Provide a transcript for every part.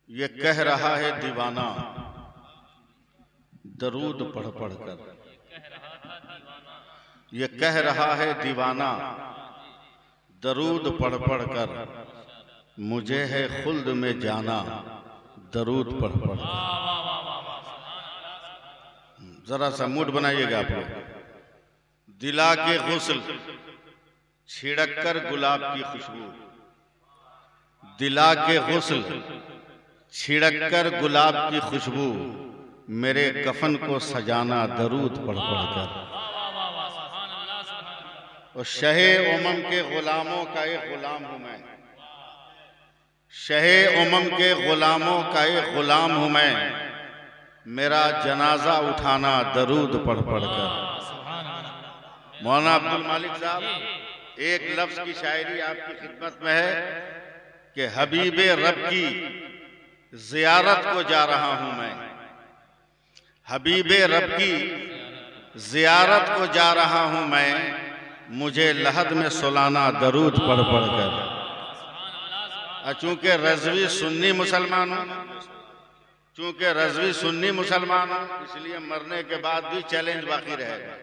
ये कह रहा है दीवाना दरूद पढ़ पढ़ कर, ये कह रहा है दीवाना दरूद पढ़ पढ़ कर, मुझे है खुल्द में जाना दरूद पढ़ पढ़ कर। जरा सा मूड बनाइएगा आप लोग। दिला के गुस्ल छिड़क कर गुलाब की खुशबू, दिला के गुस्ल छिड़क कर गुलाब की खुशबू, मेरे कफन को सजाना दरूद पढ़ पढ़ कर। और शहे उमम के गुलामों का एक गुलाम हूं मैं, शहे उमम के गुलामों का एक गुलाम हूं मैं, मेरा जनाजा उठाना दरूद पढ़ पढ़ कर। मौलाना अब्दुल मालिक साहब, एक लफ्ज की शायरी आपकी खिदमत में है कि हबीबे रब की जियारत को जा रहा हूं मैं, हबीबे रब की जियारत को जा रहा हूं मैं, मुझे लहद में सुलाना दरूद पढ़ पढ़ कर। चूंकि रज़वी सुन्नी मुसलमान हूं, चूंकि रज़वी सुन्नी मुसलमान हूं, इसलिए मरने के बाद भी चैलेंज बाकी रहेगा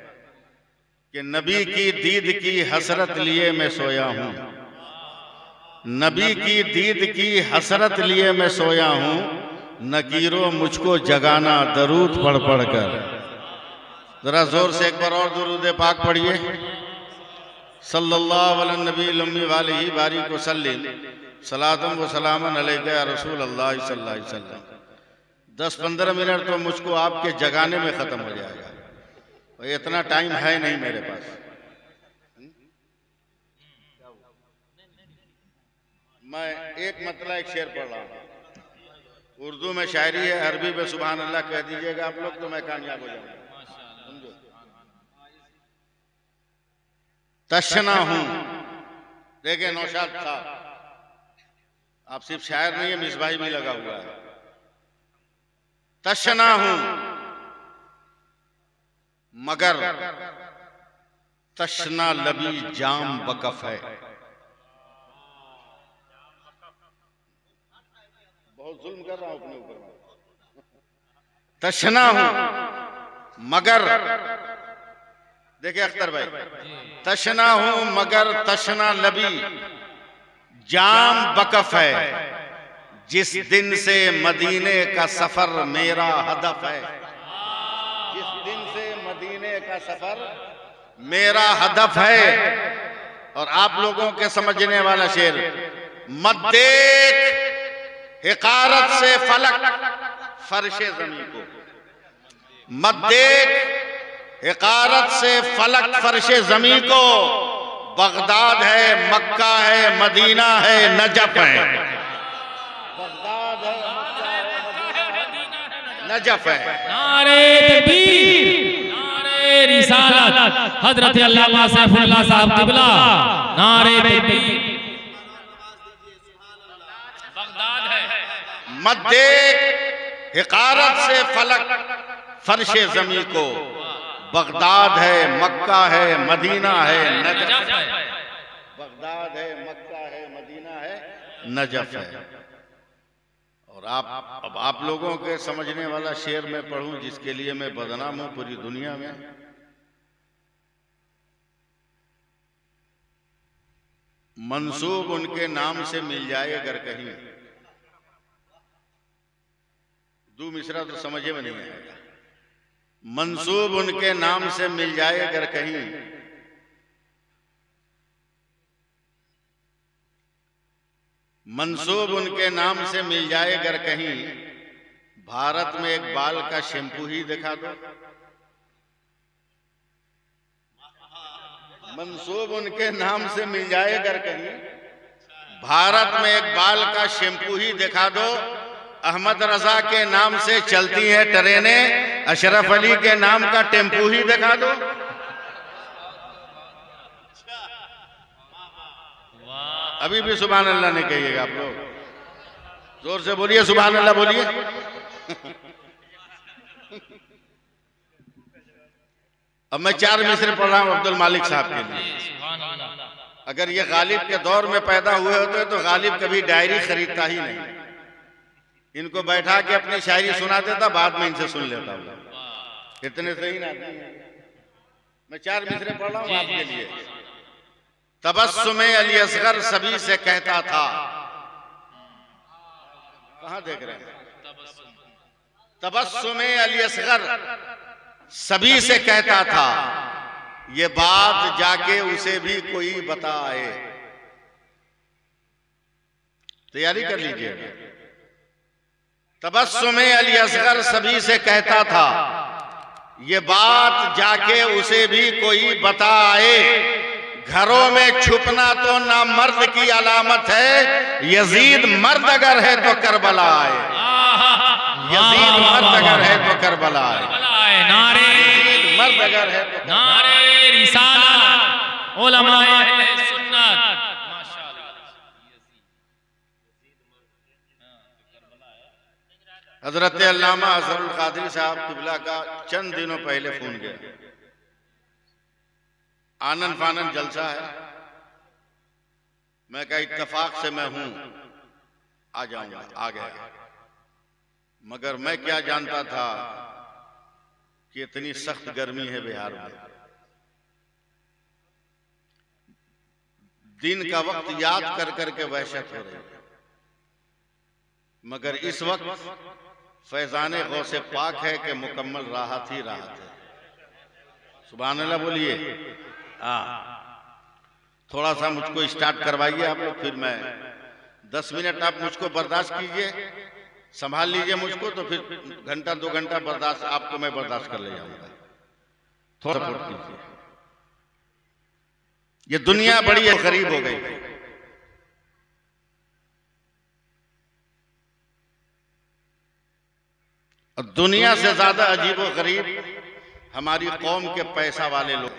कि नबी की दीद की हसरत लिए मैं सोया हूं, नबी की दीद की हसरत लिए मैं सोया हूं, नकीरो मुझको जगाना दरूद पढ़ पढ़ कर। जरा जोर से एक बार और दुरूद पाक पढ़िए। सल्लल्लाहु अलैहि नबी उम्मी वालिही बारिक वसल्लिम सलातम व सलामन अलैका या रसूल अल्लाह सल्लल्लाहु अलैहि वसल्लम। 10-15 मिनट तो मुझको आपके जगाने में खत्म हो जाएगा, और इतना टाइम है नहीं मेरे पास। मैं एक मतलब एक शेर पढ़ रहा हूं, उर्दू में शायरी है, अरबी में सुभान अल्लाह कह दीजिएगा आप लोग तो मैं कामयाब हो जाऊंगा। समझो। तशना हूं, देखे नौशाद साहब, आप सिर्फ शायर नहीं है, मिसबाही भी लगा हुआ है। तशना हूं मगर तशना लबी जाम वकफ है। बहुत जुल्म कर रहा हूं अपने ऊपर। तशना हूं मगर, देखिए अख्तर भाई, तशना हूं मगर तशना लबी जाम वकफ है, जिस दिन से मदीने का सफर मेरा हदफ है, जिस दिन से मदीने का सफर मेरा हदफ है। और आप लोगों के समझने वाला शेर, मत देख हिकारत से फलक फर्शे ज़मीं को, मत देख हिकारत से फलक फर्शे ज़मीं को, बगदाद है मक्का है मदीना है नजफ है, बगदाद है नजफ है। नारे तकबीर, नारे रिसालत, हजरत अल्लामा सैफुल्लाह साहब क़िबला, नारे तकबीर। बगदाद है, मत देख हिकारत से फलक फर्शे ज़मीं को, बगदाद है मक्का है मदीना है नजफ है, बगदाद है मक्का है मदीना है नजफ है। और अब आप लोगों के समझने वाला शेर मैं पढ़ूं जिसके लिए मैं बदनाम हूं पूरी दुनिया में। मंसूब उनके नाम से मिल जाए अगर कहीं, दो मिसरा तो समझे में नहीं आएगा। मंसूब उनके नाम से मिल जाए अगर कहीं, मंसूब उनके नाम से मिल जाए अगर कहीं, भारत में एक बाल का शैम्पू ही दिखा दो। मंसूब उनके नाम से मिल जाए अगर कहीं, भारत में एक बाल का शैम्पू ही दिखा दो। अहमद रजा के नाम से चलती हैं ट्रेनें, अशरफ अली के नाम का टेम्पू ही दिखा दो। अभी भी सुभान अल्लाह नहीं कहिएगा आप लोग, जोर से बोलिए सुभान अल्लाह बोलिए। अब मैं 4 मिसरे पढ़ रहा हूं अब्दुल मालिक साहब के लिए। अगर ये गालिब के दौर में पैदा हुए होते तो गालिब कभी डायरी खरीदता ही नहीं। इनको बैठा के अपनी शायरी सुनाते था, बाद में इनसे सुन लेता हूँ। इतने सही ना, मैं 4 मिसरे पढ़ रहा हूँ आपके लिए। तबस्सुमे अली असगर सभी से कहता था, कहाँ देख रहे हैं? तबस्सुमे अली असगर सभी से कहता था, ये बात जाके उसे भी कोई बताए। तैयारी कर लीजिए। तबस्सुमे अली असगर सभी से कहता था, ये बात जाके उसे भी कोई बताए। घरों में छुपना तो ना मर्द की अलामत है, यजीद मर्द अगर है तो करबला आए। यजीद मर्द अगर है तो करबला आए। नारे मर्द अगर है तो नारे रिसालत उलमाए अहले सुन्नत। हजरत अल्लामा असरुल कादरी साहब किबला का चंद दिनों पहले फोन गया। आनंद फानंद जलसा है, मैं कहा इत्तफाक से मैं हूं, आ जाऊंगा। आ गया, मगर मैं क्या जानता था कि इतनी सख्त गर्मी है बिहार में। दिन का वक्त याद कर करके वहशत हो रही है, मगर इस वक्त फैजाने गौसे पाक है कि मुकम्मल राहत ही राहत है। सुभान अल्लाह बोलिए। थोड़ा सा मुझको स्टार्ट करवाइए आप लोग, फिर मैं 10 मिनट आप मुझको बर्दाश्त कीजिए, संभाल लीजिए मुझको, तो फिर घंटा 2 घंटा बर्दाश्त आपको मैं बर्दाश्त कर ले जाऊंगा। थोड़ा सपोर्ट कीजिए। ये दुनिया बड़ी गरीब हो गई। और दुनिया से ज्यादा अजीब व गरीब हमारी कौम के पैसा वाले लोग।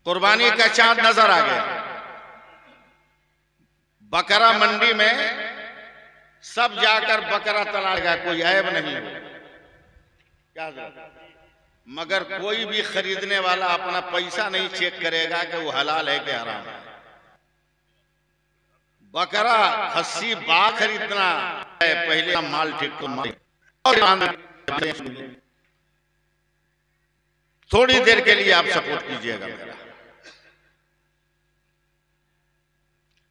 कुर्बानी का चांद नजर आ गया। बकरा मंडी में सब जाकर बकरा तलाशेगा, कोई ऐब नहीं हो क्या, मगर कोई भी खरीदने वाला अपना पैसा नहीं चेक करेगा कि वो हलाल है कि हराम है। बकरा खस्सी बाघ खरीदना है, पहले माल ठीक तो माल। थोड़ी देर के लिए आप सपोर्ट कीजिएगा मेरा।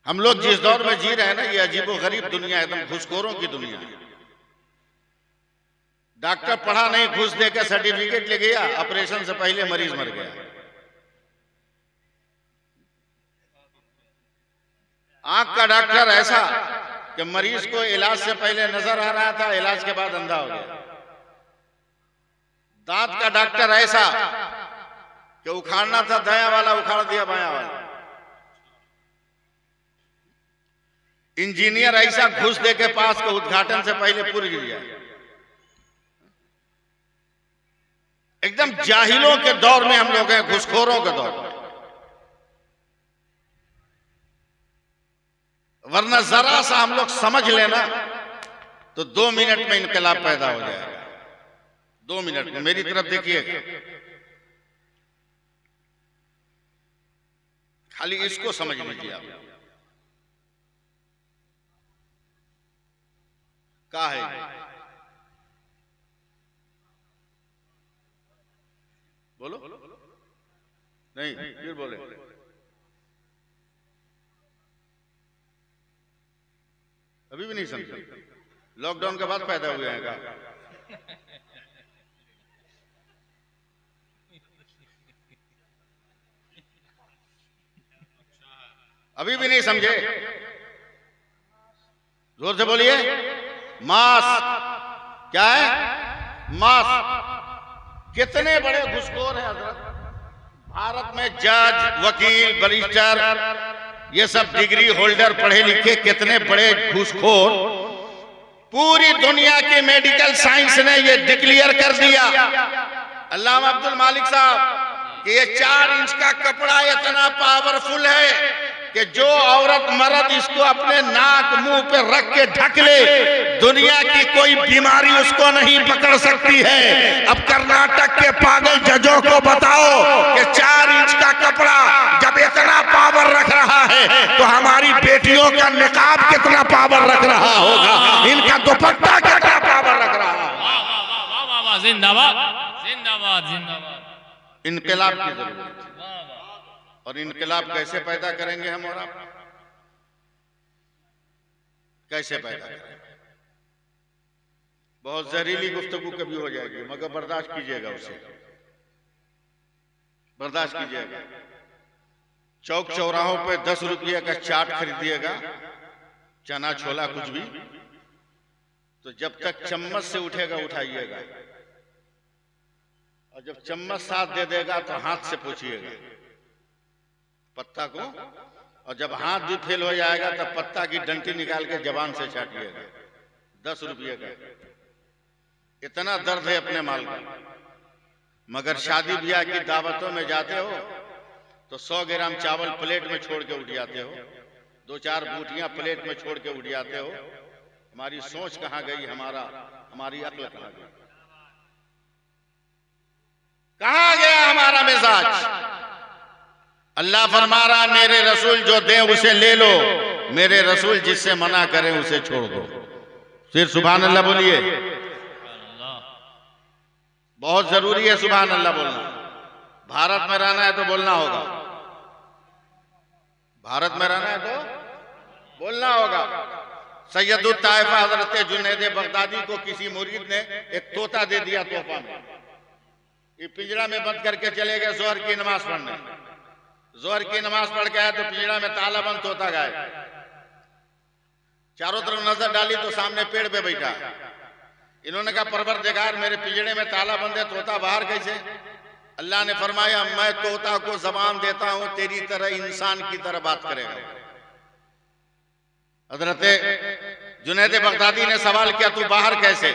हम लोग जिस दौर में जी रहे हैं ना, ये अजीबो गरीब दुनिया, एकदम घुसखोरों की दुनिया है। डॉक्टर पढ़ा नहीं, घुस देकर सर्टिफिकेट ले गया, ऑपरेशन से पहले मरीज मर गया। आंख का डॉक्टर ऐसा कि मरीज को इलाज से पहले नजर आ रहा था, इलाज के बाद अंधा हो गया। दांत का डॉक्टर ऐसा कि उखाड़ना था दायां वाला, उखाड़ दिया बायां वाला। इंजीनियर ऐसा घुस दे के पास के उद्घाटन से पहले पूरी गिर गया। एकदम जाहिलों के दौर में हम लोग हैं, घुसखोरों के दौर में। वरना जरा सा हम लोग समझ लेना तो 2 मिनट में इनकलाब पैदा हो जाएगा। 2 मिनट में मेरी तरफ देखिएगा, खाली इसको समझ लीजिए आप। क्या है बोलो? नहीं, फिर बोले। अभी भी नहीं समझे? लॉकडाउन के बाद पैदा हुए हैं क्या? अभी भी नहीं समझे? जोर से बोलिए। मास्क क्या है? मास्क। कितने बड़े घुसखोर हैं हजरत। भारत में जज, वकील, बैरिस्टर, ये सब डिग्री होल्डर, पढ़े लिखे, कितने बड़े घूसखोर। पूरी दुनिया के मेडिकल साइंस ने ये डिक्लेयर कर दिया, अल्लामा अब्दुल मालिक साहब, कि ये 4 इंच का कपड़ा इतना पावरफुल है कि जो औरत मर्द इसको अपने नाक मुंह पे रख के ढक ले, दुनिया की कोई बीमारी उसको नहीं पकड़ सकती है। अब कर्नाटक के पागल जजों को बताओ कि 4 इंच का कपड़ा जब इतना पावर पावर रख रहा है तो हमारी बेटियों का निकाब कितना पावर रख रहा होगा, इनका दुपट्टा कितना पावर रख रहा है। जिंदाबाद जिंदाबाद जिंदाबाद। इनकलाब की जरूरत है। और इनकलाब कैसे पैदा करेंगे हम और आप? कैसे पैदा करेंगे? बहुत जहरीली गुफ्तगू कभी हो जाएगी, मगर बर्दाश्त कीजिएगा, उसे बर्दाश्त कीजिएगा। चौक चौराहों पे 10 रुपये का चाट खरीदिएगा, चना छोला कुछ भी, तो जब तक चम्मच से उठेगा उठाइएगा, और जब चम्मच साथ दे देगा तो हाथ से पूछिएगा पत्ता को, और जब हाथ भी फेल हो जाएगा तब पत्ता की डंटी निकाल के जबान से चाटिएगा। 10 रुपये का इतना दर्द है अपने माल का। मगर शादी ब्याह की दावतों में जाते हो तो 100 ग्राम चावल प्लेट में छोड़ के उठ जाते हो, 2-4 बूटियां प्लेट में छोड़ के उठ जाते हो। हमारी सोच कहां गई, हमारी अक्ल कहां गई, कहां गया हमारा मिजाज? अल्लाह फरमा रहा मेरे रसूल जो दे उसे ले लो, मेरे रसूल जिससे मना करें उसे छोड़ दो। फिर सुभान अल्लाह बोलिए, बहुत जरूरी है सुभान अल्लाह बोलना। भारत में रहना है तो बोलना होगा, भारत में रहना है तो बोलना होगा। सैयदुल ताइफा हजरत जुनैद बगदादी को किसी मुरीद ने एक तोता दे दिया तोहफा में। ये पिंजरा में बंद करके चले गए जोहर की नमाज पढ़ने। जोहर की नमाज पढ़ के आए तो पिंजरा में ताला बंद, तोता गायब। चारों तरफ नजर डाली तो सामने पेड़ पे बैठा। इन्होंने कहा परवरदिगार मेरे पिंजरे में ताला बंद है, तोता बाहर कैसे? अल्लाह ने फरमाया मैं तोता को जबान देता हूं, तेरी तरह इंसान की तरह बात करेगा। हजरत जुनैद बगदादी ने सवाल किया तू बाहर कैसे?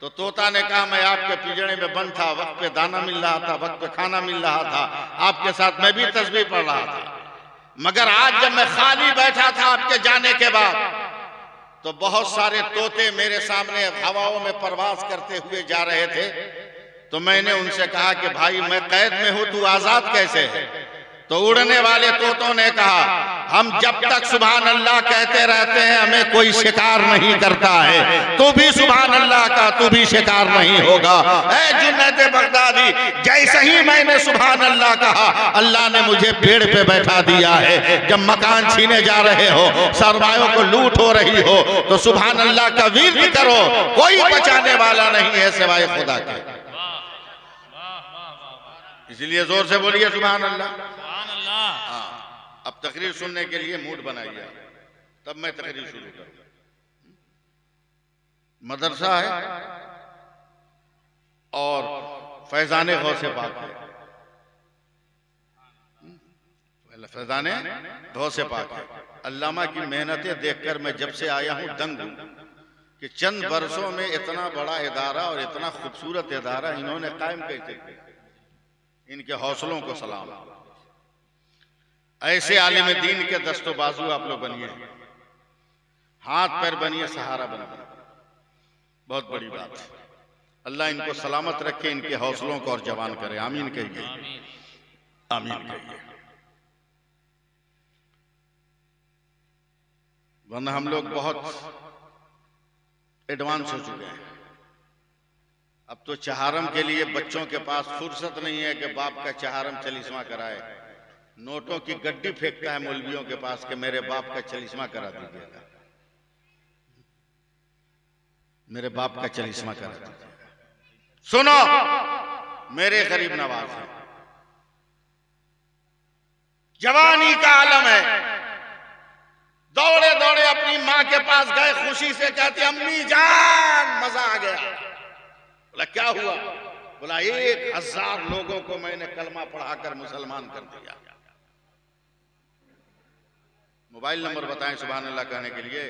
तो तोता ने कहा मैं आपके पिंजरे में बंद था, वक्त पे दाना मिल रहा था, वक्त पे खाना मिल रहा था, आपके साथ मैं भी तस्बीह पढ़ रहा था। मगर आज जब मैं खाली बैठा था आपके जाने के बाद, तो बहुत सारे तोते मेरे सामने हवाओं में परवाज करते हुए जा रहे थे। तो मैंने उनसे कहा कि भाई मैं कैद में हूं, तू आजाद कैसे है? तो उड़ने वाले तोतों ने कहा हम जब तक सुभान अल्लाह कहते रहते हैं हमें कोई शिकार नहीं करता है, तू भी सुभान अल्लाह का, तू भी शिकार नहीं होगा। ऐ जुनैद बगदादी, जैसे ही मैंने सुभान अल्लाह कहा अल्लाह ने मुझे पेड़ पे बैठा दिया है। जब मकान छीने जा रहे हो, सरमायों को लूट हो रही हो, तो सुभान अल्लाह का विर्द करो, कोई बचाने वाला नहीं है सिवाय खुदा के। इसलिए जोर से बोलिए सुभान अल्लाह। अब तकरीर सुनने के लिए मूड बनाइए, तब मैं तकरीर शुरू करूंगा। मदरसा है और फैजाने गौसे पाक है, फैजाने गौसे पाक है। अल्लामा की मेहनतें देखकर मैं जब से आया हूं दंग हूं कि चंद बरसों में इतना बड़ा इदारा और इतना खूबसूरत इदारा इन्होंने कायम कैसे किया। इनके हौसलों को सलाम। ऐसे आलिम दीन के दस्तो बाजू आप लोग बनिए, हाथ पैर बनिए, सहारा बनिए, बहुत बड़ी बात है। अल्लाह इनको सलामत रखे, इनके हौसलों को और जवान करे। आमीन कहिए, आमीन कहिए। वरना हम लोग बहुत एडवांस हो चुके हैं। अब तो चहारम के लिए बच्चों के पास फुर्सत नहीं है कि बाप का चहारम चलीसवा कराए। नोटों की गड्डी फेंकता है मौलवियों के पास कि मेरे बाप का चलीसवा करा दीजिएगा, मेरे बाप का चलीसवा करा दीजिएगा। सुनो, मेरे गरीब नवाज है, जवानी का आलम है, दौड़े दौड़े अपनी मां के पास गए, खुशी से कहते अम्मी जान मजा आ गया। बोला क्या हुआ? बोला 1000 लोगों को मैंने कलमा पढ़ाकर मुसलमान कर दिया। मोबाइल नंबर बताएं सुभान अल्लाह कहने के लिए।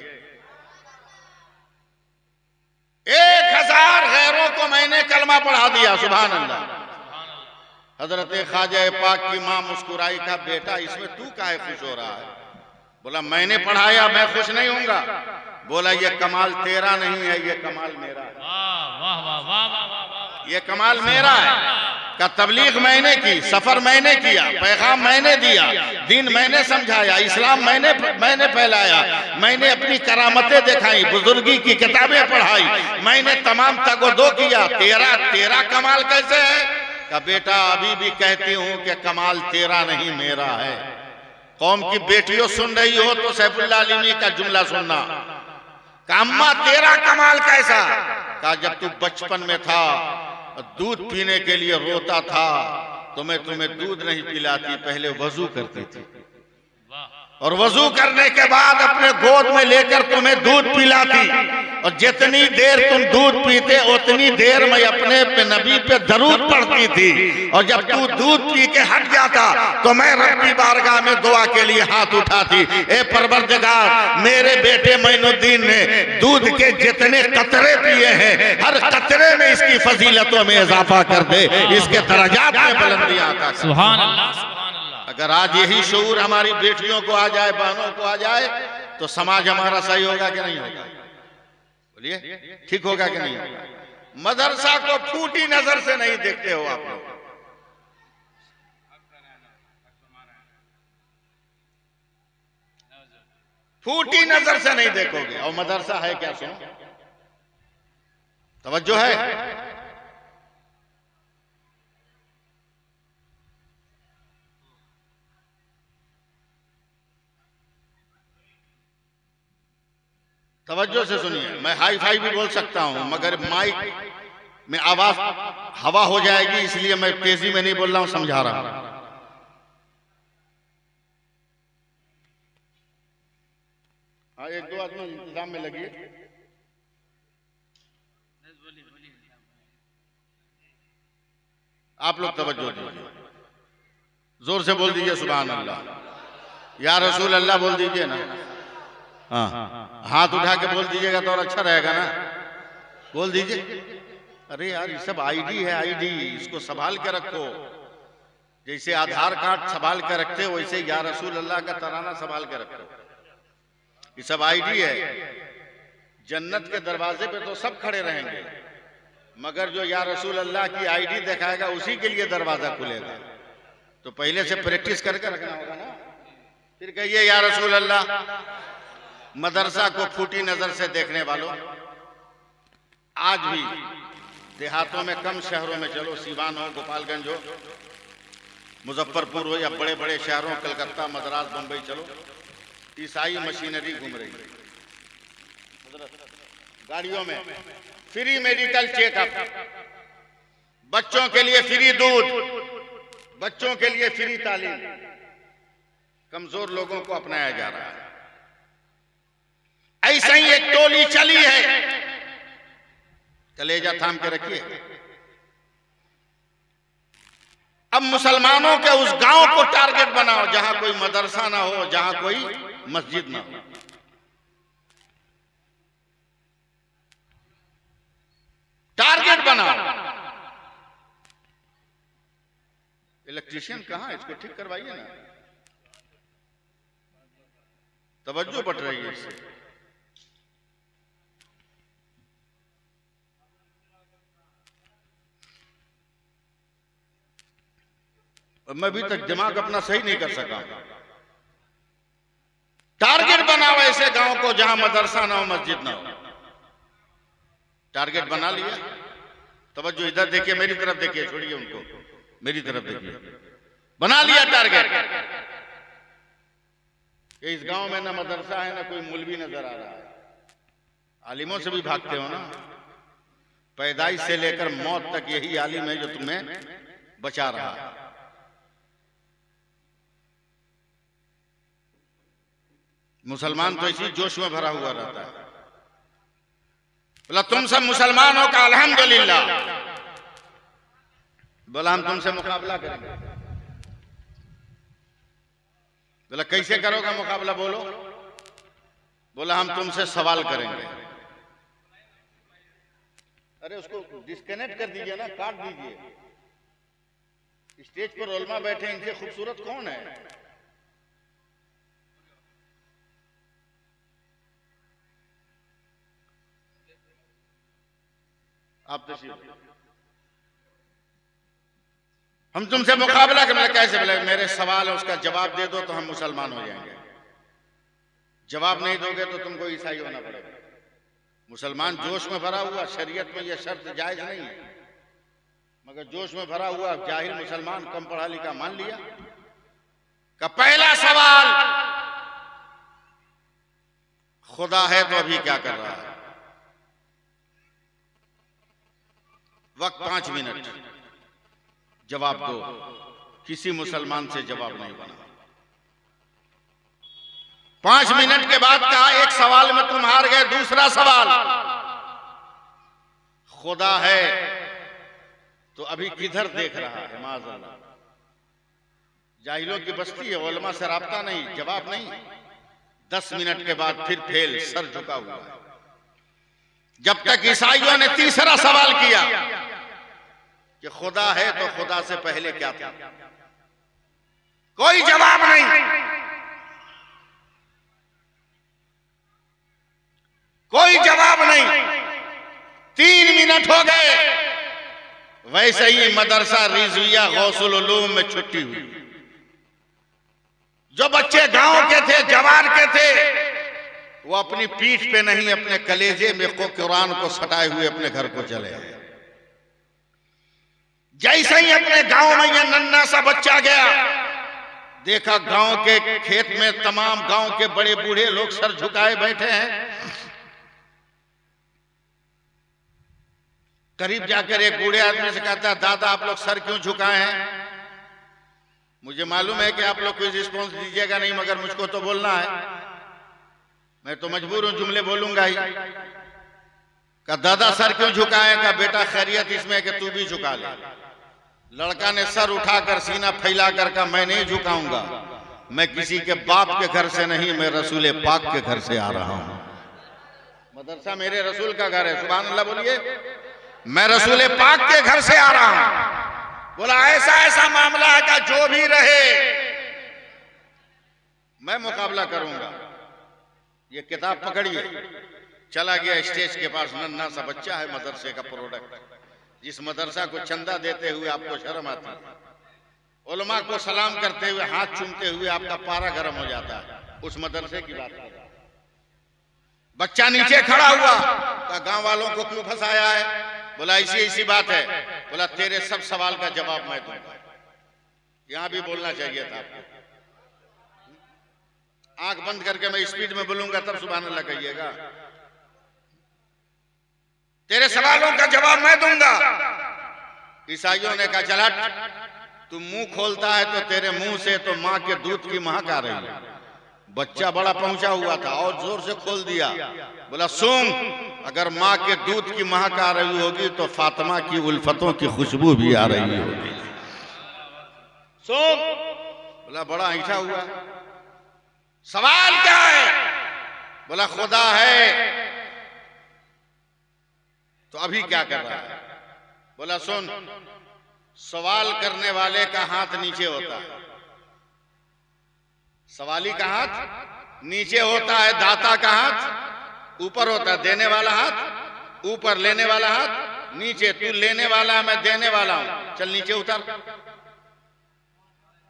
1000 गैरों को मैंने कलमा पढ़ा दिया, सुभान अल्लाह। हजरत ख्वाजा पाक की मां मुस्कुराई, का बेटा इसमें तू काहे खुश हो रहा है? बोला मैंने पढ़ाया, मैं खुश नहीं होऊंगा। बोला ये कमाल तेरा नहीं है, ये कमाल मेरा है। वाह वाह वाह वाह वाह, ये कमाल मेरा है। का तबलीग मैंने की, सफर मैंने किया, पैगाम मैंने दिया, दीन मैंने समझाया, इस्लाम मैंने फैलाया, मैंने अपनी करामतें दिखाई, बुजुर्गी की किताबें पढ़ाई, मैंने तमाम तगोदो किया। तेरा कमाल कैसे है? का बेटा अभी भी कहती हूं कि कमाल तेरा नहीं मेरा है। कौम की बेटियों सुन रही हो तो सैफुल्लाह अलीमी का जुमला सुनना। अम्मा तेरा कमाल कैसा? कहा जब तू बचपन में था दूध पीने के लिए रोता था तो मैं तुम्हें दूध नहीं पिलाती, पहले वजू करती थी और वजू करने के बाद अपने गोद में लेकर तुम्हें दूध पिलाती, और जितनी देर तुम दूध पीते उतनी देर मैं अपने पे नबी पे दरूद पढ़ती थी, और जब तू दूध पी के हट जाता तो मैं रब की बारगाह में दुआ के लिए हाथ उठाती, ए परवरदिगार मेरे बेटे मोइनुद्दीन ने दूध के जितने कतरे पिए हैं हर कतरे में इसकी फजीलतों में इजाफा कर दे, इसके दर्जात में बुलंदियां अता कर। सुभान अल्लाह। अगर आज यही शऊर हमारी बेटियों को आ जाए, बहनों को आ जाए, तो समाज हमारा सही होगा कि नहीं होगा? बोलिए, ठीक होगा कि नहीं होगा? मदरसा को फूटी नजर से नहीं देखते हो आप लोग, फूटी नजर से नहीं देखोगे। और मदरसा है क्या? सुनो, तवज्जो है। तवज्जो से सुनिए, मैं हाई फाई भी बोल सकता हूं मगर माइक में आवाज हवा हो जाएगी, इसलिए मैं तेजी में नहीं बोल रहा हूं, समझा रहा हूं। हाँ, एक दो आदमी इंतजाम में लगिए। आप लोग तवज्जो दीजिए, जोर से बोल दीजिए सुभान अल्लाह, या रसूल अल्लाह बोल दीजिए ना। हाँ, हाथ उठा के बोल दीजिएगा तो और अच्छा रहेगा ना, बोल दीजिए। अरे यार ये सब आईडी है, आईडी, इसको संभाल के रखो, जैसे आधार कार्ड संभाल के रखते हो वैसे या रसूल अल्लाह का तराना संभाल के रखो। ये सब आईडी है। जन्नत के दरवाजे पे तो सब खड़े रहेंगे मगर जो या रसूल अल्लाह की आईडी दिखाएगा उसी के लिए दरवाजा खुलेगा। तो पहले से प्रैक्टिस करके रखना होगा ना, फिर कहिए या रसूल अल्लाह। मदरसा को फूटी नजर से देखने वालों, आज भी देहातों में कम शहरों में चलो, सीवान हो, गोपालगंज हो, मुजफ्फरपुर हो या बड़े बड़े शहरों कलकत्ता, मद्रास, बंबई चलो, ईसाई मशीनरी घूम रही है। गाड़ियों में फ्री मेडिकल चेकअप, बच्चों के लिए फ्री दूध, बच्चों के लिए फ्री तालीम, कमजोर लोगों को अपनाया जा रहा है। ऐसा ही एक टोली चली है, कलेजा थाम के रखिए। अब मुसलमानों के उस गांव को टारगेट बनाओ जहां कोई मदरसा ना हो, जहां कोई मस्जिद ना हो। टारगेट बनाओ। इलेक्ट्रीशियन कहां है? इसको ठीक करवाइए ना, तवज्जो बढ़ रही है इससे। मैं अभी तक दिमाग अपना सही नहीं कर सका। टारगेट बनाओ ऐसे गांव को जहां मदरसा ना हो, मस्जिद ना हो। टारगेट बना लिया, तवज्जो इधर देखिए, मेरी तरफ देखिए, छोड़िए उनको, मेरी तरफ देखिए। बना लिया टारगेट, इस गांव में ना मदरसा है ना कोई मौलवी नजर आ रहा है। आलिमों से भी भागते हो ना, पैदाइश से लेकर मौत तक यही आलिम है जो तुम्हें बचा रहा है। मुसलमान तो इसी जोश में भरा हुआ रहता है, बोला तुम सब मुसलमान हो का अल्हम्दुलिल्लाह, बोला हम तुमसे मुकाबला करेंगे। बोला कैसे करोगे मुकाबला? बोलो। बोला हम तुमसे सवाल करेंगे। अरे उसको डिस्कनेक्ट कर दीजिए ना, काट दीजिए। स्टेज पर उलमा बैठे, इनसे खूबसूरत कौन है? आप तशरीफ। हम तुमसे मुकाबला कर, कैसे? बोले मेरे सवाल है उसका जवाब दे दो तो हम मुसलमान हो जाएंगे। जवाब नहीं दोगे तो तुमको ईसाई होना पड़ेगा। मुसलमान जोश में भरा हुआ, शरीयत में यह शर्त जायज नहीं है, मगर जोश में भरा हुआ जाहिल मुसलमान कम पढ़ा लिखा मान लिया। का पहला सवाल, खुदा है तो अभी क्या कर रहा है? वक्त 5 मिनट, जवाब दो। किसी मुसलमान से जवाब नहीं बना। 5 मिनट के बाद कहा एक सवाल में तुम हार गए। दूसरा सवाल, खुदा है तो अभी किधर देख रहा है? माज़अल्लाह, जाहिलों की बस्ती है, उलमा से राब्ता नहीं, जवाब नहीं। 10 मिनट के बाद फिर फेल, सर झुका हुआ है। जब तक ईसाइयों ने तीसरा सवाल किया कि खुदा है तो खुदा से पहले क्या था, कोई जवाब नहीं, कोई जवाब नहीं। 3 मिनट हो गए। वैसे ही मदरसा रिजविया गौसुल उलूम में छुट्टी हुई। जो बच्चे गांव के थे, जवार के थे, वो अपनी पीठ पे नहीं अपने कलेजे में कुरान को सटाए हुए अपने घर को चले गए। जैसे ही अपने गांव में यह नन्हा सा बच्चा गया, देखा गांव के खेत में तमाम गांव के बड़े बूढ़े लोग सर झुकाए बैठे हैं। करीब जाकर एक बूढ़े आदमी से कहता है, दादा आप लोग सर क्यों झुकाए हैं? मुझे मालूम है कि आप लोग कोई रिस्पॉन्स दीजिएगा नहीं, मगर मुझको तो बोलना है, मैं तो मजबूर हूं, जुमले बोलूंगा ही। का दादा सर क्यों झुकाए? का बेटा खैरियत इसमें है कि तू भी झुका ले। लड़का ने सर उठाकर सीना फैलाकर कहा, मैं नहीं झुकाऊंगा, मैं किसी के बाप के घर से नहीं, मैं रसूल पाक के घर से आ रहा हूं। मदरसा मेरे रसूल का घर है, सुभान अल्लाह बोलिए। मैं रसूल पाक के घर से आ रहा हूं। बोला ऐसा ऐसा मामला है कि जो भी रहे मैं मुकाबला करूंगा। ये किताब पकड़िए। चला गया स्टेज के पास, नन्हा सा बच्चा है, मदरसे का प्रोडक्ट, जिस मदरसा को चंदा देते हुए आपको शर्म आती है, उलमा को सलाम करते हुए, हाथ चूमते हुए आपका पारा गर्म हो जाता है, उस मदरसे की बात कर। बच्चा नीचे खड़ा हुआ, का गांव वालों को क्यों फंसाया है? बोला ऐसी ऐसी बात है। बोला तेरे सब सवाल का जवाब मैं दूंगा। यहां भी बोलना चाहिए था आपको। आंख बंद करके मैं स्पीड में बोलूंगा तब सुभान अल्लाह कहिएगा। तेरे सवालों का जवाब मैं दूंगा। ईसाइयों ने कहा चल हट, तू मुंह खोलता है तो तेरे मुंह से तो मां के दूध की महक आ रही है। बच्चा बड़ा पहुंचा हुआ था और जोर से खोल दिया। बोला सुन, अगर माँ के दूध की महक आ रही होगी तो फातिमा की उल्फतों की खुशबू भी आ रही होगी। सुन। बोला बड़ा ऐठा हुआ। सवाल क्या है? बोला खुदा है तो अभी क्या कर रहा है? बोला सुन, सवाल करने वाले का हाथ नीचे होता है, सवाली का हाथ नीचे होता है, दाता का हाथ ऊपर होता है, देने वाला हाथ ऊपर, लेने वाला हाथ नीचे। तू लेने वाला है, मैं देने वाला हूं, चल नीचे उतर,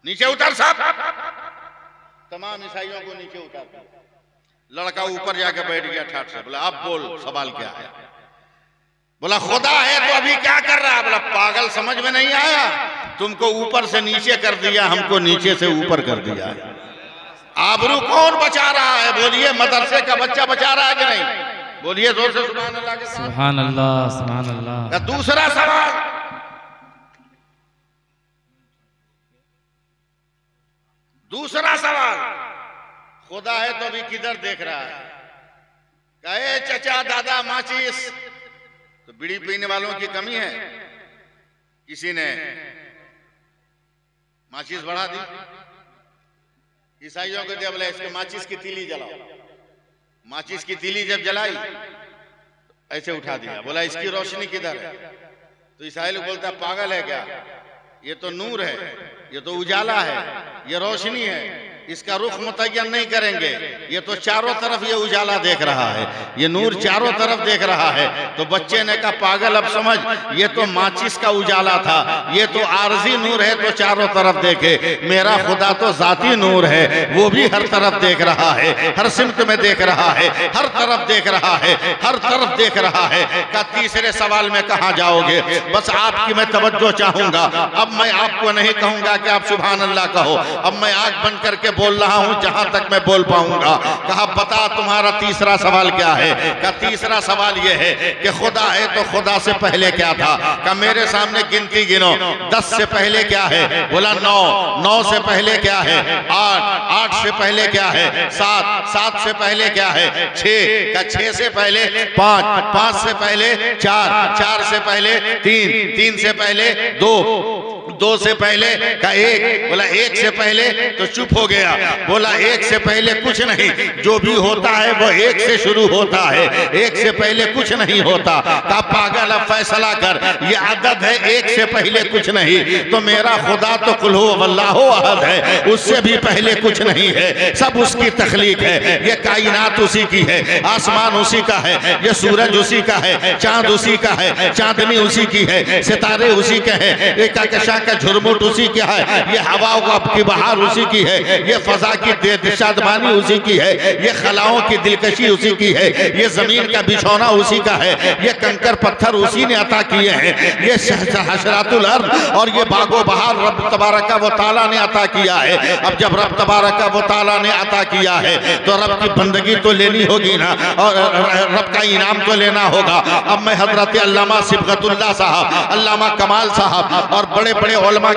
नीचे उतर साहब। तमाम ईसाइयों को नीचे उतर। लड़का ऊपर जाकर बैठ गया ठाठ से। बोला अब बोल सवाल क्या है? बोला खुदा है तो अभी क्या कर रहा है? बोला पागल, समझ में नहीं आया? तुमको ऊपर से नीचे कर दिया, हमको नीचे से ऊपर कर दिया। आबरू कौन बचा रहा है? बोलिए मदरसे का बच्चा बचा रहा है कि नहीं? बोलिए जोर से सुभान अल्लाह के साथ। सुभान अल्लाह, सुभान अल्लाह। दूसरा सवाल, दूसरा सवाल, खुदा है तो अभी किधर देख रहा है? कहे चचा दादा माचिस, तो बीड़ी पीने वालों की कमी है? किसी ने माचिस बढ़ा दी, ईसाइयों को दिया, बोला इसके माचिस की तीली जलाओ। माचिस की तीली जब जलाई ऐसे उठा दिया, बोला इसकी रोशनी किधर है? तो ईसाई लोग बोलता पागल है क्या? ये तो नूर है, ये तो उजाला है, ये रोशनी है। इसका रुख मुतय्यन नहीं करेंगे। ये तो चारों तरफ ये उजाला देख रहा है, ये नूर चारों तरफ देख रहा है। तो बच्चे ने कहा पागल अब समझ, ये तो माचिस का उजाला था, ये तो आरजी नूर है तो चारों तरफ देखे। मेरा खुदा तो जाती नूर है, वो भी हर तरफ देख रहा है, हर सिमत में देख रहा है, हर तरफ देख रहा है, हर तरफ देख रहा है। का तीसरे सवाल में कहाँ जाओगे? बस आपकी मैं तवज्जो चाहूंगा। अब मैं आपको नहीं कहूंगा कि आप सुभान अल्लाह कहो, अब मैं आंख बंद करके बोल रहा हूं जहां तक मैं बोल पाऊंगा। कहा बता तुम्हारा तीसरा सवाल क्या है? का तीसरा सवाल यह है कि खुदा है तो खुदा से पहले क्या था? का मेरे सामने गिनती गिनो, 10 से पहले क्या है? बोला 9, 9 से पहले क्या है? 8, 8 से पहले क्या है? 7, 7 से पहले क्या है? 6, का 6 से पहले 5, 5 से पहले 4, 4 से पहले 3, 3 से पहले 2, 2 से पहले का 1। बोला 1 से पहले, तो चुप हो गया। बोला 1 से पहले कुछ नहीं, जो भी होता है वो 1 से शुरू होता है, 1 से पहले कुछ नहीं होता। का पागल अब फैसला कर, ये अदद है 1 से पहले कुछ नहीं, तो मेरा खुदा तो कुल हु वल्लाहु अहद है, उससे भी पहले कुछ नहीं है। सब उसकी तख्लीक है, ये कायनात उसी की है, आसमान उसी का है, ये सूरज उसी का है, चांद उसी का है, चांदनी उसी की है, सितारे उसी के हैं, एक आकाशा का झुरमुट उसी का है, ये हवाओं की बहार उसी की है, ये फजा की शादमानी उसी की है, ये खलाओं की दिलकशी उसी की है, ये जमीन का बिछौना उसी का है, ये कंकर पत्थर उसी ने अता किए हैं, ये हशरातुल अर्द और ये बागो बहार रब तबारका व तआला ने अता किया है। अब जब रब तबारका व तआला ने अता किया है तो रब की बंदगी तो लेनी होगी ना, और रब का इनाम तो लेना होगा। अब मैं हजरत अल्लामा सिबगतुल्लाह साहब, अल्लामा कमाल साहब और बड़े बड़े उलमा,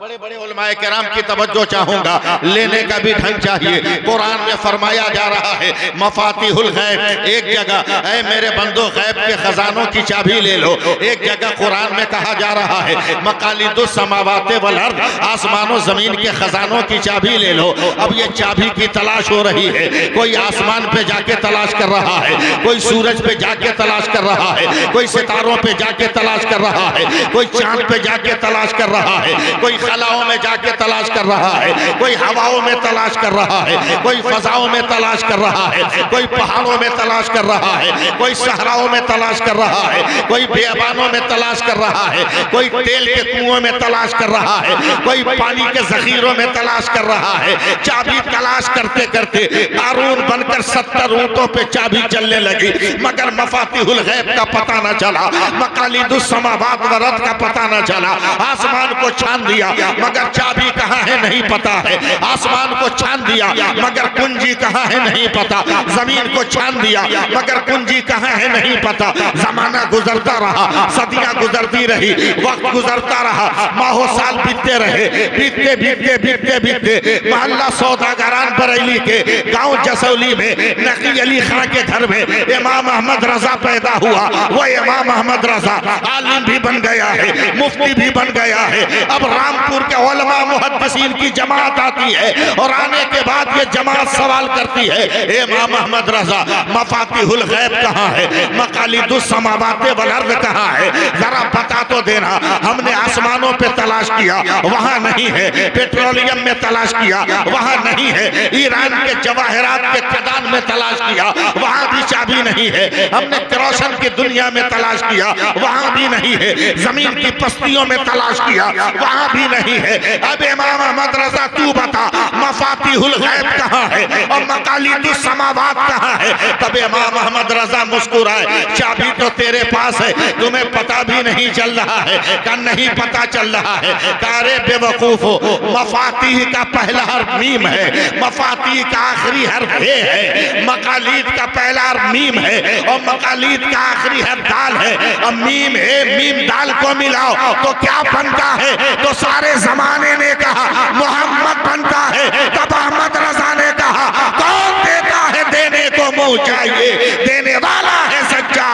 बड़े बड़े उलमाए किराम की तवज्जो चाहूंगा। लेने का भी ढंग चाहिए। कुरान में फरमाया जा रहा है मफातिहुल गैब, एक जगह ऐ मेरे बंदो गैब के खजानों की चाबी ले लो, एक जगह कुरान में कहा जा रहा है मकालिदुस समावाते वल अर्द, आसमानों जमीन के खजानों की चाबी ले लो। अब ये चाबी की तलाश हो रही है, कोई आसमान पे जाके तलाश कर रहा है, कोई सूरज पे जाके तलाश कर रहा है, कोई सितारों पे जाके तलाश कर रहा है, कोई चांद पे जाके तलाश कर रहा है, कोई खलाओं में जाके तलाश कर रहा है, कोई हवाओं में तलाश कर रहा है, कोई फजाओं में तलाश कर रहा है, कोई पहाड़ों में तलाश कर रहा है, कोई सहराओं में तलाश कर रहा है, कोई बेबानों में तलाश कर रहा है, कोई तेल के कुओं में तलाश कर रहा है, कोई पानी के जखीरों में तलाश कर रहा है। चाबी तलाश करते करते कारून बनकर 70 ऊंटों पे चाबी चलने लगी, मगर मफातिहुल गैब का पता न चला, मकालिदुस समावात वल अर्द का पता न चला। आसमान को छान दिया मगर चाबी कहाँ है नहीं पता है, आसमान को छान दिया मगर कुंजी कहाँ है नहीं पता, जमीन को छान दिया मगर कुंजी कहाँ है नहीं पता। जमाना गुजरता रहा, सदियां गुजरती रही, वक्त गुजरता रहा, माहो साल बीतते रहे, बीतते बीतते बीतते बीतते मोहल्ला सौदागरान बरेली के गांव जसौली में नकी अली खां के घर में इमाम अहमद रजा पैदा हुआ। वो इमाम अहमद रजा आलिम भी बन गया है, मुफ्ती भी बन गया है। अब रामपुर के उलमा मुहद्दिसीन की जमात आती है और आने के बाद ये जमात सवाल करती है इमाम अहमद रजा मफातिहुल गैब कहाँ है, मकालिदुस समावाते वल अर्द कहाँ है, जरा बता तो देना। हमने आसमानों पे तलाश किया, वहां नहीं है, पेट्रोलियम में तलाश किया, वहां नहीं है, ईरान के जवाहरात के खदान में तलाश किया, वहां भी चाबी नहीं है, हमने केरोसिन की दुनिया में तलाश किया, वहां भी नहीं है, जमीन की पस्तियों में तलाश किया, वहां भी नहीं है। अब इमाम अहमद रजा तू बता मफातिहुल गैब कहाँ है और मकालिदुस समावात कहाँ है। तब इमाम अहमद रजा मुस्कुराए, चाबी तो तेरे पास है, तुम्हें पता भी नहीं चल रहा है। का नहीं पता चल रहा है, कारे बेवकूफ हो, मफातिह का पहला हर्फ मीम है, मफातिह का आखिरी हर्फ हे है, मकालिद का पहला हर्फ मीम है और मकालिद का आखिरी हर्फ दाल है। अब मीम है मीम दाल को मिलाओ तो क्या बनता है? तो सारे जमाने ने कहा मोहम्मद बनता है। तब अहमद रजा ने कहा कौन देता है, देने को मुंह चाहिए, देने वाला है सच्चा।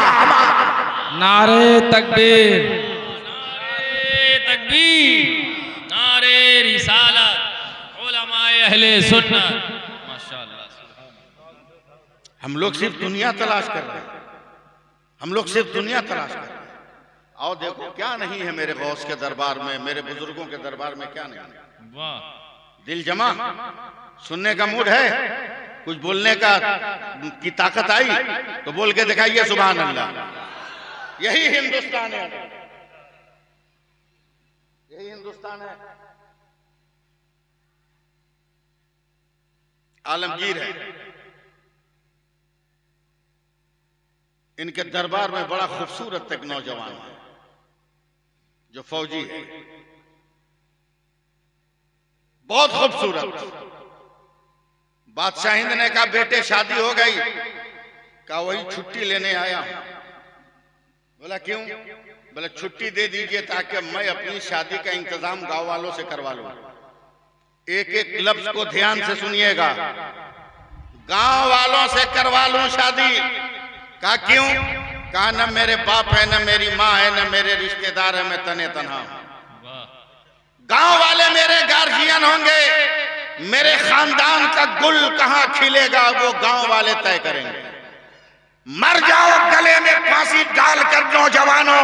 नारे तकबीर, नारे तकबीर, नारे रिसालत, उलमाए अहले सुन्नत। माशाअल्लाह। हम लोग सिर्फ दुनिया तलाश कर रहे हैं, हम लोग सिर्फ दुनिया तलाश कर रहे हैं। आओ देखो क्या नहीं है मेरे गौस के दरबार में, मेरे बुजुर्गों के दरबार में क्या नहीं है। वाह, दिल जमा, सुनने का मूड है, कुछ बोलने का की ताकत आई तो बोल के दिखाइए सुभान अल्लाह। यही हिंदुस्तान है, यही हिंदुस्तान है। आलमगीर है, इनके दरबार में बड़ा खूबसूरत एक नौजवान है जो फौजी है, बहुत खूबसूरत। बादशाह हिंद ने कहा बेटे शादी हो गई? कहा वही छुट्टी लेने आया हूं। बोला क्यों? बोला छुट्टी दे दीजिए ताकि मैं अपनी शादी का इंतजाम गांव वालों से करवा लूं। एक एक लफ्ज को ध्यान से सुनिएगा, गांव वालों से करवा लूं शादी। कहा क्यों? कहा न मेरे बाप है, न मेरी माँ है, न मेरे रिश्तेदार है, मैं तने तन्हा हूं। गांव वाले मेरे गार्जियन होंगे, मेरे खानदान का गुल कहां खिलेगा वो गांव वाले तय करेंगे। मर जाओ गले में फांसी डालकर नौजवानों,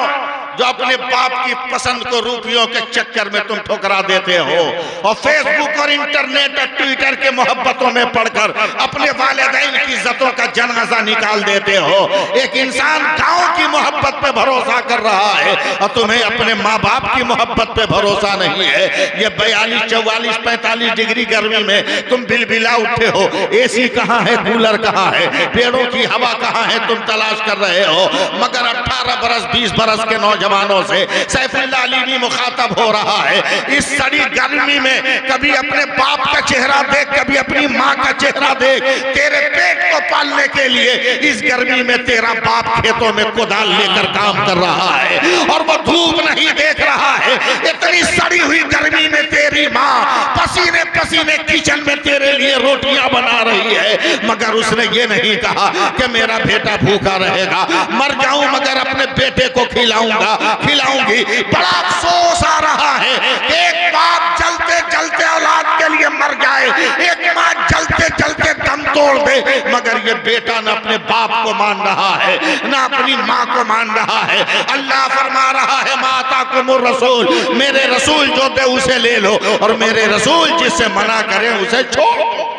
जो अपने बाप की पसंद को रुपयों के चक्कर में तुम ठुकरा देते हो और फेसबुक और इंटरनेट और ट्विटर के मोहब्बतों में पढ़कर अपने वालिदैन की इज्जतों का जनाजा निकाल देते हो। एक इंसान गांव की मोहब्बत पे भरोसा कर रहा है और तुम्हें अपने माँ बाप की मोहब्बत पे भरोसा नहीं है। ये 42, 44, 45 डिग्री गर्मी में तुम बिलबिला उठे हो, एसी कहाँ है, कूलर कहाँ है, पेड़ों की हवा कहाँ है, तुम तलाश कर रहे हो। मगर 18 बरस 20 बरस के नौजवानों से सैफुल्लाह अली भी मुखातब हो रहा है। इस सड़ी गर्मी में कभी अपने बाप का चेहरा देख, कभी अपनी माँ का चेहरा देख। तेरे पेट को पालने के लिए इस गर्मी में तेरा बाप खेतों में कुदाल लेकर काम कर रहा है और वो धूप नहीं देख रहा है। इतनी सड़ी हुई गर्मी में तेरी माँ पसीने पसीने किचन में तेरे लिए रोटियां बना रही है, मगर उसने ये नहीं कहा कि मेरा बेटा भूखा रहेगा। मर जाऊं मगर अपने बेटे को खिलाऊंगा, खिलाऊंगी। बड़ा अफसोस आ रहा है कि एक बाप जलते जलते औलाद के लिए मर जाए, एक माँ जलते जलते दम तोड़ दे, मगर ये बेटा न अपने बाप को मान रहा है न अपनी माँ को मान रहा है। अल्लाह फरमा रहा है माता को मुर रसूल, मेरे रसूल जो दे उसे ले लो और मेरे रसूल जिससे मना करें उसे छोड़ दो।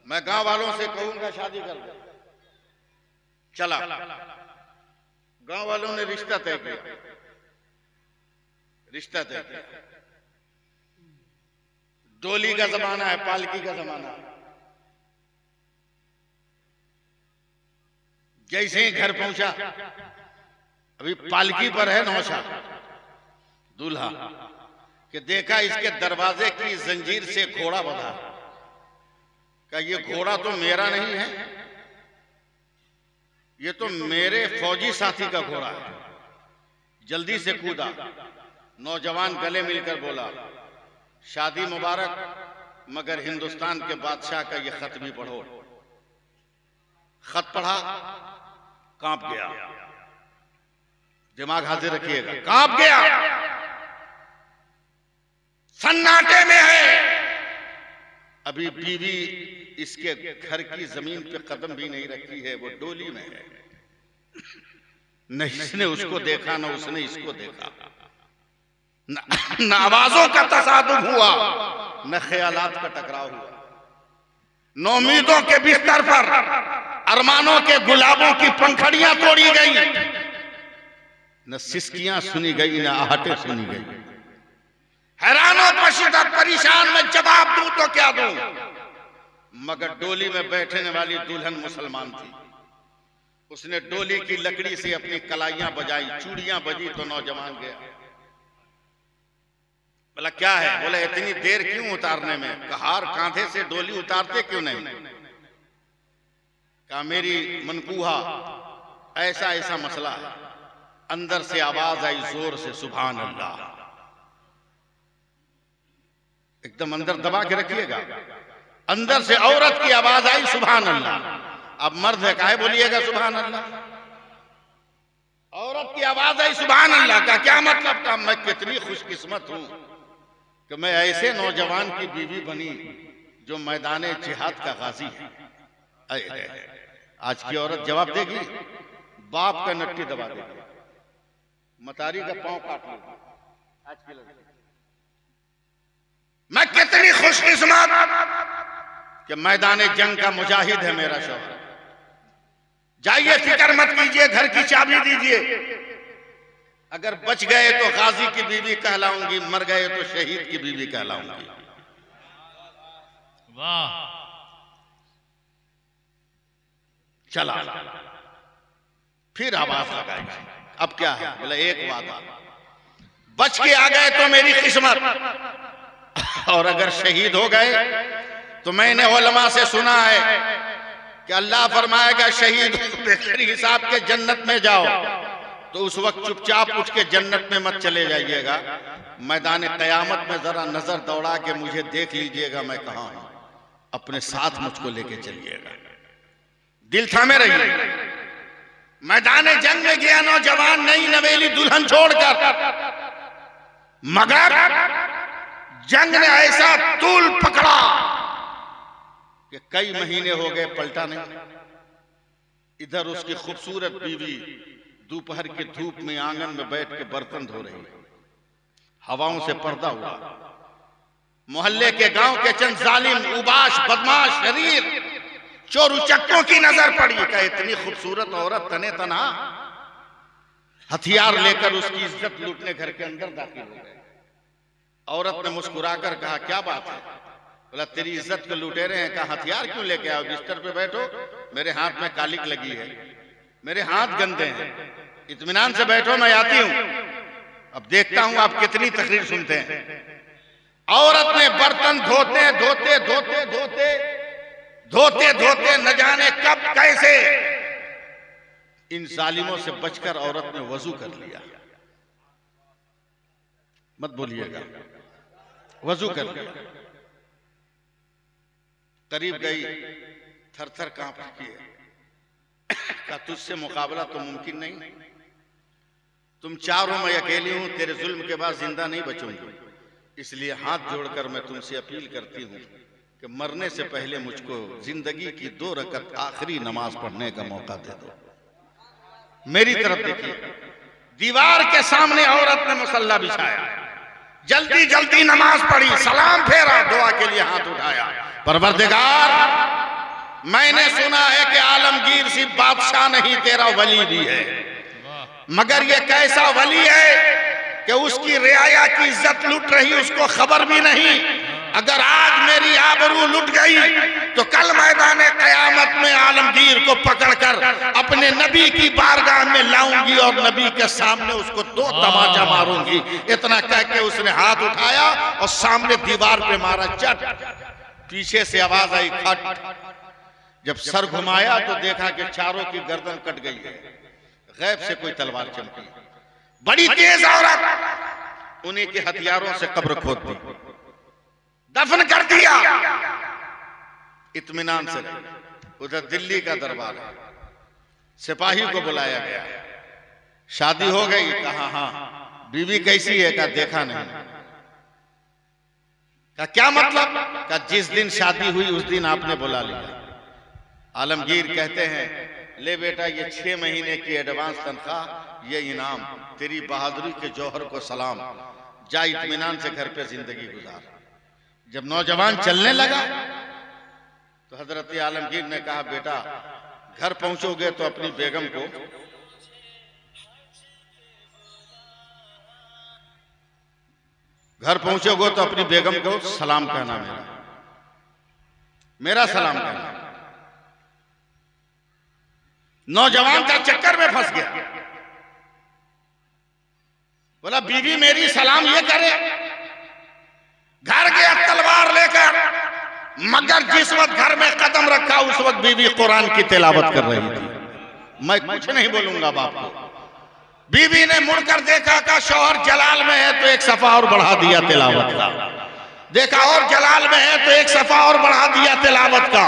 मैं गांव वालों से कहूंगा शादी कर दो। चला, गांव वालों ने रिश्ता तय किया, रिश्ता तय किया। डोली का जमाना है, पालकी का जमाना है। जैसे ही घर पहुंचा, अभी पालकी पर है नौशा दूल्हा, कि देखा इसके दरवाजे की जंजीर से घोड़ा बंधा। का ये घोड़ा तो मेरा नहीं है, ये तो मेरे फौजी साथी का घोड़ा है। जल्दी से कूदा। नौजवान गले मिलकर बोला शादी मुबारक, मगर हिंदुस्तान के बादशाह का ये खत भी पढ़ो। खत पढ़ा, कांप गया। दिमाग हाजिर रखिएगा, कांप गया। सन्नाटे में है। अभी बीवी इसके घर की जमीन पे कदम भी नहीं रखी है, वो डोली में है। न इसने उसको देखा न उसने इसको देखा, न आवाजों का तसादुम हुआ न ख्यालात का टकराव हुआ। नौमीदों के बिस्तर पर अरमानों के गुलाबों की पंखड़ियां तोड़ी गई, न सिसकियां सुनी गई न आहटें सुनी गई। हैरानों पशीदा परेशान में जवाब दूं तो क्या दूं, मगर डोली में बैठने वाली दुल्हन मुसलमान थी। उसने डोली की लकड़ी से अपनी कलाइयां बजाई, चूड़ियां बजी तो नौजवान गया। बोला क्या है? बोला इतनी देर क्यों उतारने में? कहार कांधे से डोली उतारते क्यों नहीं? कहा मेरी मनकूहा ऐसा ऐसा मसला है। अंदर से आवाज आई जोर से सुभान अल्लाह। एकदम अंदर दबा के रखिएगा। अंदर से औरत की आवाज आई सुभान अल्लाह। अब मर्द है काहे बोलिएगा सुभान अल्लाह? औरत की आवाज आई सुभान अल्लाह का क्या मतलब? का मैं कितनी खुशकिस्मत हूं कि मैं ऐसे नौजवान की बीवी बनी जो मैदान जिहाद का गाजी है। आज की औरत जवाब देगी, बाप का नट्टी दबा देगी, मतारी का पांव काट लेगी। आज की लड़की मैं कितनी खुशकिस्मत कि मैदान जंग का मुजाहिद है मेरा शौहर। जाइए, फिक्र मत कीजिए, घर की चाबी दीजिए। अगर बच गए तो गाजी की बीवी कहलाऊंगी, मर गए तो शहीद की बीवी कहलाऊंगी। वाह। चला, फिर आवाज लगाई। अब क्या है? बोला एक वादा, बच के आ गए तो मेरी किस्मत, और अगर शहीद हो गए तो मैंने उलमा से सुना है कि अल्लाह फरमाएगा शहीद तेरे हिसाब के जन्नत में जाओ, तो उस वक्त चुपचाप उठ के जन्नत में मत चले जाइएगा। मैदान कयामत में जरा नजर दौड़ा के मुझे देख लीजिएगा मैं कहां हूं, अपने साथ मुझको लेके चलिएगा। दिल थामे रहिए। मैदान जंग में गया नौजवान, नई नवेली दुल्हन छोड़कर, मगर जंग ने ऐसा तूल पकड़ा कि कई महीने हो गए पलटा नहीं। इधर उसकी खूबसूरत बीवी दोपहर की धूप में आंगन में बैठ के बर्तन धो रही, हवाओं से पर्दा हुआ। मोहल्ले के गांव के चंद जालिम, उबाश, बदमाश शरीर चोर उचक्कों की नजर पड़ी कि इतनी खूबसूरत औरत तने तना हथियार लेकर उसकी इज्जत लूटने घर के अंदर दाखिल हो गए। औरत ने मुस्कुराकर कहा क्या बात है? बोला तेरी इज्जत को लुटेरे हैं। कहा हथियार क्यों लेके आओ, बिस्तर पे बैठो, मेरे हाथ में कालिक लगी है, मेरे हाथ गंदे हैं, इत्मीनान से बैठो, मैं आती हूं, अब देखता हूं आप कितनी तकरीर सुनते हैं। औरत ने बर्तन धोते धोते धोते धोते धोते धोते न जाने कब कैसे इन जालिमों से बचकर औरत ने वजू कर लिया। मत बोलिएगा, वजू कर लिया। करीब गई, थर थर कांप रही है। का तुझसे मुकाबला तो मुमकिन नहीं, तुम चारों में अकेली हूं, तेरे जुल्म के बाद जिंदा नहीं बचूंगी, इसलिए हाथ जोड़कर मैं तुमसे अपील करती हूं कि मरने से पहले मुझको जिंदगी की 2 रकत आखिरी नमाज पढ़ने का मौका दे दो। मेरी तरफ देखिए। दीवार के सामने औरत ने मुसल्ला बिछाया, जल्दी जल्दी नमाज पढ़ी, सलाम फेरा, दुआ के लिए हाथ उठाया। परवरदिगार, मैंने सुना है कि आलमगीर सिर्फ बादशाह नहीं तेरा वली भी है, मगर ये कैसा वली है कि उसकी रियाया की इज्जत लूट रही, उसको खबर भी नहीं। अगर आज मेरी आबरू लुट गई तो कल मैदान कयामत में आलमगीर को पकड़कर अपने नबी की बारगाह में लाऊंगी और नबी के सामने उसको 2 तमाचा मारूंगी। इतना कह के उसने हाथ उठाया और सामने दीवार पे मारा, चट। पीछे से आवाज आई खट। जब सर घुमाया तो देखा कि चारों की गर्दन कट गई है। गैब से कोई तलवार चमकी, बड़ी तेज औरत, उन्हीं के हथियारों से कब्र खोद दी, दफन कर दिया। इत्मीनान से उधर दिल्ली का दरबार है, सिपाही को बुलाया गया। शादी हो गई? कहा हाँ। बीवी कैसी है? कहा देखा नहीं। कहा क्या मतलब? कहा जिस दिन शादी हुई उस दिन आपने बुला लिया। आलमगीर कहते हैं ले बेटा, ये 6 महीने की एडवांस तनख्वाह, ये इनाम, तेरी बहादुरी के जौहर को सलाम, जा इत्मीनान से घर पे जिंदगी गुजार। जब नौजवान चलने लगा तो हजरत आलमगीर ने कहा बेटा घर पहुंचोगे तो अपनी बेगम को सलाम कहना, मेरा सलाम कहना। नौजवान का चक्कर में फंस गया। बोला बीवी मेरी सलाम ये करे, घर गया तलवार लेकर, मगर जिस वक्त घर में कदम रखा उस वक्त बीवी कुरान की तिलावत कर रही थी। मैं कुछ नहीं बोलूंगा बाप को। बीवी ने मुड़कर देखा का शौहर जलाल में है तो 1 सफा और बढ़ा दिया तिलावत का, देखा और जलाल में है तो 1 सफा और बढ़ा दिया तिलावत का।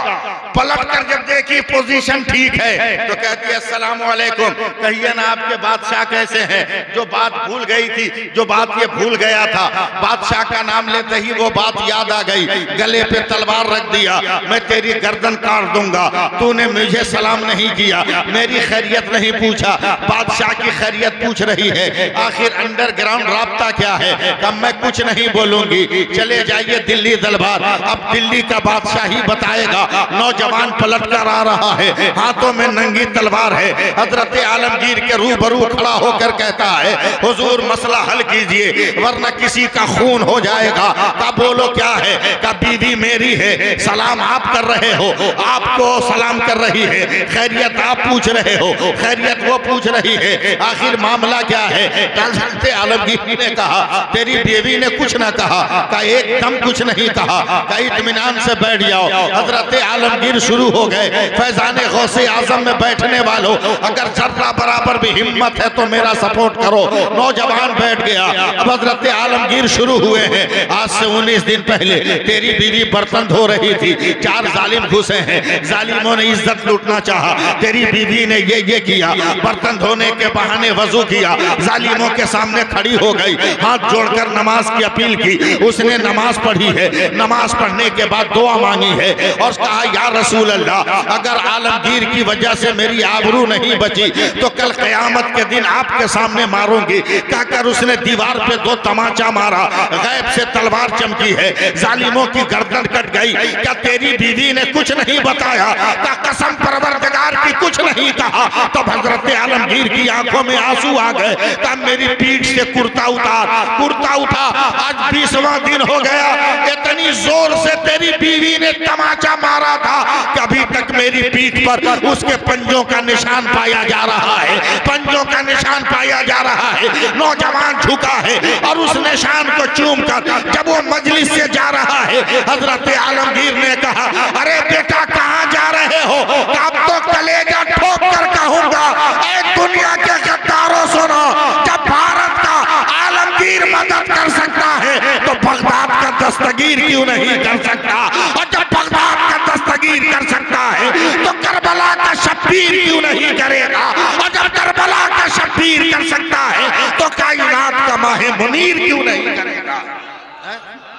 पलट कर जब देखी की पोजीशन ठीक है। तो कहती है अस्सलाम वालेकुम, कहिए ना आपके बादशाह कैसे हैं? जो बात भूल गई थी, जो बात ये भूल गया था, बादशाह का नाम लेते ही वो बात याद आ गई। गले पे तलवार रख दिया, मैं तेरी गर्दन काट दूंगा। तूने मुझे सलाम नहीं किया, मेरी खैरियत नहीं पूछा, बादशाह की खैरियत पूछ रही है। आखिर अंडरग्राउंड राब्ता क्या है? कब मैं कुछ नहीं बोलूंगी, चले जाइए दिल्ली दरबार। अब दिल्ली का बादशाह ही बताएगा। नौजवान पलट कर आ रहा है, हाथों में नंगी तलवार है। हजरत आलमगीर के रूबरू खड़ा होकर कहता है, हुजूर मसला हल कीजिए वरना किसी का खून हो जाएगा। का बोलो क्या है? का बीवी मेरी है, सलाम आप कर रहे हो, आपको सलाम कर रही है, खैरियत आप पूछ रहे हो, खैरियत वो पूछ रही है। आखिर मामला क्या है? हजरत आलमगीर ने कहा, तेरी बीवी ने कुछ ना कहा, का एकदम कुछ नहीं कहा, का इत्मीनान से बैठ जाओ। हजरत आलमगीर शुरू हो गए, फैजाने गौसे आजम में बैठने वालों, अगर जर्रा बराबर भी हिम्मत है तो मेरा सपोर्ट करो। नौजवान बैठ गया। अब हजरत आलमगीर शुरू हुए हैं। आज से 19 दिन पहले तेरी बीवी बर्तन धो रही थी, 4 जालिम घुसे हैं, जालिमों ने इज्जत लूटना चाहा, तेरी बीवी ने ये किया, बर्तन धोने के बहाने वजू किया, जालिमों के सामने खड़ी हो गई, हाथ जोड़कर नमाज की अपील की। उसने नमाज पढ़ी है, नमाज पढ़ने के बाद दुआ मांगी है और कहा, या रसूल अल्लाह, अगर आलमगीर की वजह से मेरी आबरू नहीं बची तो कल क़यामत के दिन आपके सामने मारूंगी। कहकर उसने दीवार पे 2 तमाचा मारा, गैब से तलवार चमकी है, जालिमों की गर्दन कट गई। क्या तेरी बीवी ने कुछ नहीं बताया? क्या कसम परवरदिगार की कुछ नहीं कहा? तो हजरत आलमगीर की आंखों में आंसू आ गए। क्या मेरी पीठ से कुर्ता उतार, कुर्ता उठा। आज 20वां दिन हो गया, इतनी जोर से तेरी बीवी ने तमाचा मारा था, कभी तक मेरी पीठ पर उसके पंजों का निशान पाया जा रहा है, पंजों का निशान पाया जा रहा है। नौजवान झुका है और उस निशान को चूम कर जब वो मजलिस से जा रहा है, हजरत आलमगीर ने कहा, अरे बेटा कहाँ जा रहे हो? अब तो कलेजा ठोक कर कहूंगा, ऐ दुनिया के गद्दारों सुनो, जब भारत का आलमगीर मदद कर सकता है तो बगदाद का दस्तगीर क्यों नहीं कर सकता? और जब बगदाद का दस्तगीर कर सकता है तो करबला का शब्बीर क्यों नहीं करेगा? और जब करबला का शब्बीर कर सकता है तो कायनात का माहे मुनीर क्यों नहीं करेगा?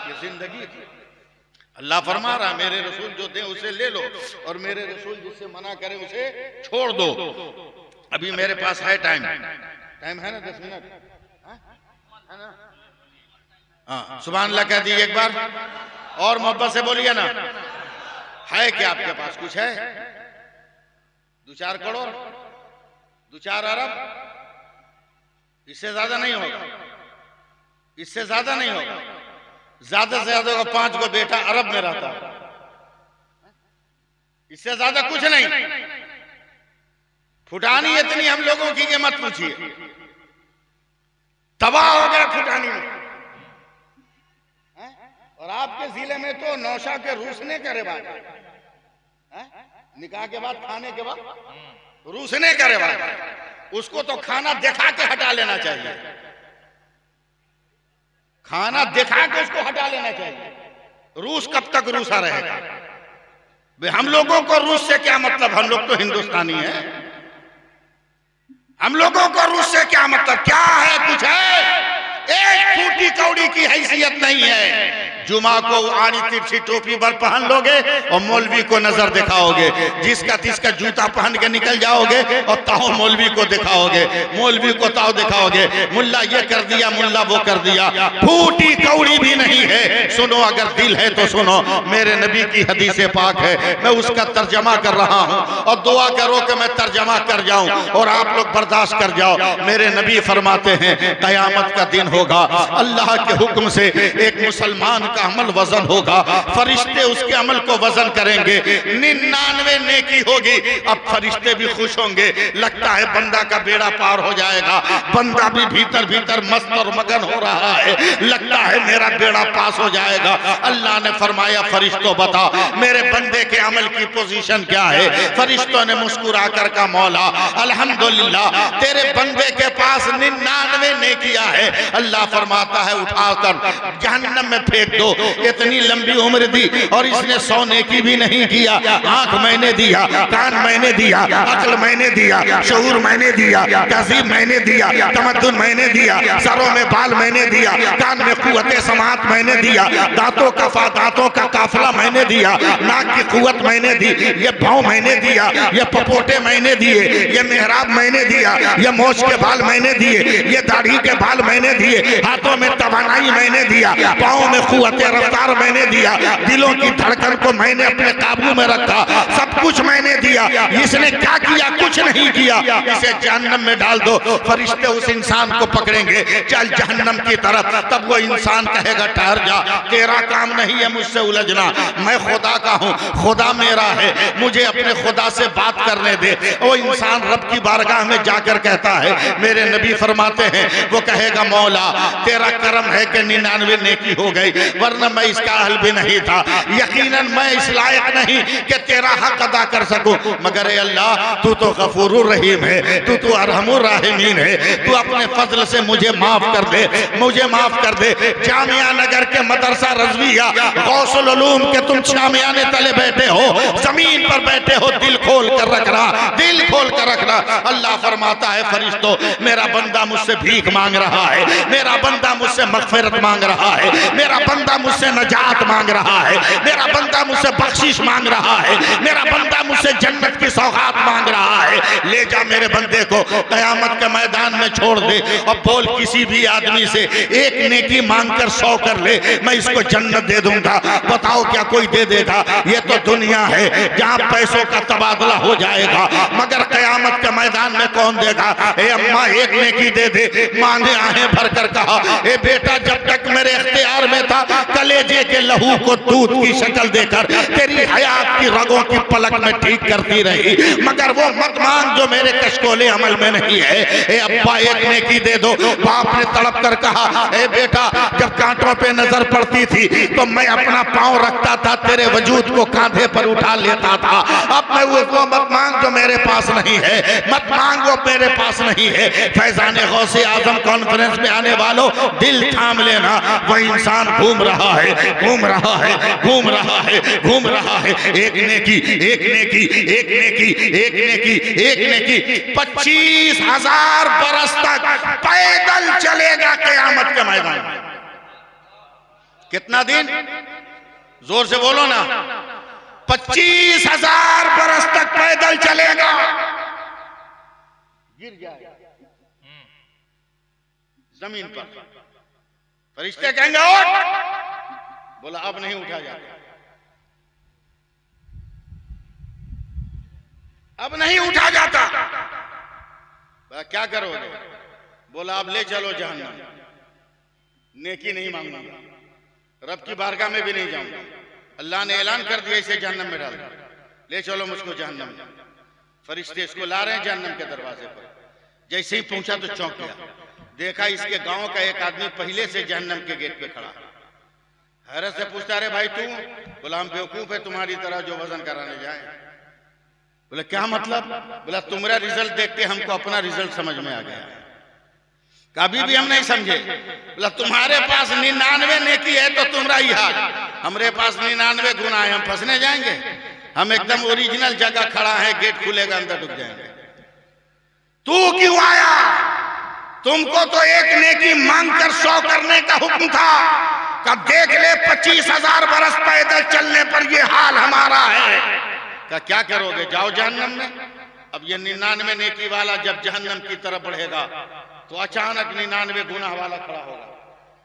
ये जिंदगी अल्लाह फरमा रहा, मेरे रसूल जो दे उसे ले लो और मेरे रसूल जिससे मना करे उसे छोड़ दो। अभी मेरे पास है टाइम है ना, 10 मिनट है ना? हाँ, सुभान अल्लाह कह दी एक बार और मोहब्बत से बोलिए ना। है क्या आपके पास? कुछ है? 2-4 करोड़, 2-4 अरब, इससे ज्यादा नहीं होगा, इससे ज्यादा नहीं होगा। ज्यादा से ज्यादा 5 को बेटा अरब में रहता, इससे ज्यादा कुछ नहीं। फुटानी इतनी हम लोगों की मत पूछिए, तबाह हो गया फुटानी में। और आपके जिले में तो नौशा के रूसने का रिवाज है, निकाह के बाद खाने के बाद रूसने का रिवाज, उसको तो खाना दिखा के हटा लेना चाहिए, खाना दिखा के उसको हटा लेना चाहिए। रूस कब तक रूसा रहेगा? हम लोगों को रूस से क्या मतलब? हम लोग तो हिंदुस्तानी हैं, हम लोगों को रूस से क्या मतलब? क्या है? कुछ है? एक फूटी कौड़ी की हैसियत नहीं है। जुमा को आड़ी तिरछी टोपी पर पहन लोगे और मौलवी को नजर दिखाओगे, जिसका तिसका जूता पहन के निकल जाओगे और ताओ मौलवी को दिखाओगे, मौलवी को ताओ दिखाओगे, मुल्ला ये कर दिया, मुल्ला वो कर दिया। फूटी कौड़ी भी नहीं है। सुनो, अगर दिल है तो सुनो, मेरे नबी की हदीस पाक है, मैं उसका तर्जमा कर रहा हूँ और दुआ करो कि मैं तर्जमा कर जाऊं और आप लोग बर्दाश्त कर जाओ। मेरे नबी फरमाते हैं, कयामत का दिन होगा, अल्लाह के हुक्म से एक मुसलमान का अमल वजन होगा, फरिश्ते उसके अमल को वजन करेंगे, 99 नेकी होगी। अब फरिश्ते भी खुश होंगे, लगता है बंदा का बेड़ा पार हो जाएगा, बंदा भी भीतर भीतर मस्त और मगन हो रहा है, लगता है मेरा बेड़ा पास हो जाएगा। अल्लाह ने फरमाया, फरिश्तों बता मेरे बंदे के अमल की पोजीशन क्या है? फरिश्तों ने मुस्कुरा कर कहा, मौला अल्हम्दुलिल्लाह तेरे बंदे के पास 99 नेकियां है। अल्लाह फरमाता है, उठाकर जहन्नम में फेंक दो, दो, इतनी लंबी उम्र दी और इसने 100 नेकी भी नहीं किया। आंख मैंने दिया, कान मैंने दिया, अक्ल मैंने दिया, शऊर मैंने दिया, तहजीब मैंने दिया, तमद्दुन मैंने दिया, सरों में बाल मैंने दिया, कान में कुव्वते समात मैंने दिया, दांतों का काफला मैंने दिया, नाक की कुव्वत मैंने दी, ये भाव मैंने दिया, ये पपोटे मैंने दिए, ये मेहराब मैंने दिया, ये मोछ के बाल मैंने दिए, ये दाढ़ी के बाल मैंने दिए, हाथों में तवानाई मैंने दिया, पाँव में कुव्वते रफ्तार मैंने दिया, दिलों की धड़कन को मैंने अपने काबू में रखा, सब कुछ मैंने दिया। इसने क्या किया? कुछ नहीं किया। इसे जहन्नम में डाल दो। फरिश्ते उस इंसान को पकड़ेंगे, चल जहन्नम की तरफ। तब वो इंसान कहेगा ठहर जा, तेरा काम नहीं है मुझसे उलझना, मैं खुदा का हूँ, खुदा मेरा है, मुझे अपने खुदा से बात करने दे। वो इंसान रब की बारगाह में जाकर कहता है, मेरे नबी फरमाते हैं, वो कहेगा मौला तेरा करम है कि 99 नेकी हो गई, वरना मैं इसका अहल भी नहीं था, यकीनन मैं इस लायक नहीं कि तेरा हक अदा कर सकूं, मगर ए अल्लाह तू तो गफूरुर रहीम है, तू तो अरहमुर राहिमीन है, तू अपने फजल से मुझे माफ कर दे, मुझे माफ कर दे। जामिया नगर के मदरसा रज़विया गौसुल उलूम के तुम शामियाने तले बैठे हो, जमीन पर बैठे हो, दिल खोल कर रखना, दिल खोल कर रखना। अल्लाह फरमाता है फरिश्तों, मेरा बंदा मुझसे भीख मांग रहा है, मेरा बंदा मुझसे मगफिरत मांग रहा है, मेरा बंदा मुझसे नजात मांग रहा है, मेरा बंदा मुझसे बख्शिश मांग रहा है, मेरा बंदा मुझसे जन्नत की सौगात मांग रहा है। ले जा मेरे बंदे को कयामत के मैदान में छोड़ दे और बोल किसी भी आदमी से एक नेकी मांग कर 100 कर ले, मैं इसको जन्नत दे दूंगा। बताओ क्या कोई दे देगा? ये तो दुनिया है जहाँ पैसों का तबादला हो जाएगा, मगर कयामत के मैदान में कौन देगा? ए अम्मा एक नेकी दे दे। माँ ने आहें भर कर कहा, ए बेटा जब तक मेरे इख्तियार में था, कलेजे के लहू को दूध की शक्ल देकर तेरी हयात की रगों की पलक में ठीक करती रही, मगर वो मत मांग जो मेरे कशकोले अमल में नहीं है। ए अब्बा एक नेकी दे दो। बाप ने तड़प कर कहा, ए बेटा जब कांटों पे नजर पड़ती थी तो मैं अपना पांव रखता था, तेरे वजूद को कांधे पर उठा लेता था। अब मैं वो मत मांग जो मेरे पास नहीं है, मत मांग वो मेरे पास नहीं है। फैजाने गौसे आजम कॉन्फ्रेंस में आने वालों दिल थाम लेना, वह इंसान घूम रहा है, घूम रहा है, घूम रहा है, घूम रहा है। एक नेकी, एक नेकी, एक नेकी, एक नेकी, एक नेकी 25,000 बरस तक पैदल चलेगा क़यामत के मैदान में। कितना दिन? जोर से बोलो ना। 25,000 बरस तक पैदल चलेगा, गिर जाएगा जमीन पर। फरिश्ते कहेंगे उठ, बोला अब नहीं उठा जाता, अब नहीं उठा जाता। क्या करोगे? बोला अब ले चलो जहन्नम, नेकी नहीं मांगूंगा, रब की बारगाह में भी नहीं जाऊंगा। अल्लाह ने ऐलान कर दिया इसे जहन्नम में डाल, ले चलो मुझको जहन्नम में। फरिश्ते इसको ला रहे हैं जहन्नम के दरवाजे पर। जैसे ही पहुंचा तो चौंक गया, देखा इसके गांव का एक आदमी पहले से जहन्नम के गेट पे खड़ा। हैरत से पूछता, अरे भाई तू? बोला हम बेवकूफ है तुम्हारी तरह जो वजन कराने जाए। बोला क्या मतलब? बोला तुम्हारा रिजल्ट देख के हमको अपना रिजल्ट समझ में आ गया, कभी भी हम नहीं समझे। बोला तुम्हारे पास 99 नेकी है तो तुम्हारा ही हाल, हमारे पास 99 गुनाह है, हम फंसने जाएंगे? हम एकदम ओरिजिनल जगह खड़ा है, गेट खुलेगा अंदर डूब जाएंगे। तू क्यों आया? तुमको तो एक नेकी मांग कर 100 करने का हुक्म था। कब देख ले 25,000 बरस पैदल चलने पर ये हाल हमारा है। क्या करोगे? जाओ जहन्नम में। अब ये 99 नेकी वाला जब जहन्नम की तरफ बढ़ेगा तो अचानक 99 गुनाह वाला खड़ा होगा।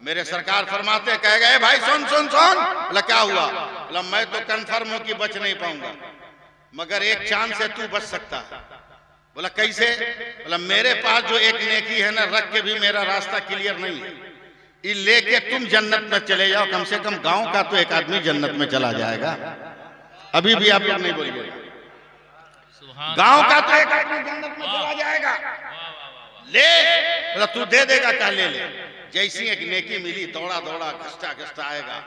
मेरे सरकार फरमाते, कह गए भाई सुन सुन सुन। बोला क्या हुआ? बोला मैं तो कन्फर्म हूं कि बच नहीं पाऊंगा, मगर एक चांद से तू बच सकता है। बोला कैसे? बोला मेरे पास जो एक नेकी है ना, रख के भी मेरा रास्ता क्लियर नहीं है, ये लेके तुम जन्नत में चले जाओ। कम से कम गांव का तो एक आदमी जन्नत में चला जाएगा। अभी भी आप लोग नहीं बोलिए, गांव का तो एक आदमी जन्नत में चला जाएगा। ले, बोला तू दे देगा? क्या ले ले? जैसी एक नेकी मिली, दौड़ा दौड़ा घसता घसता आएगा।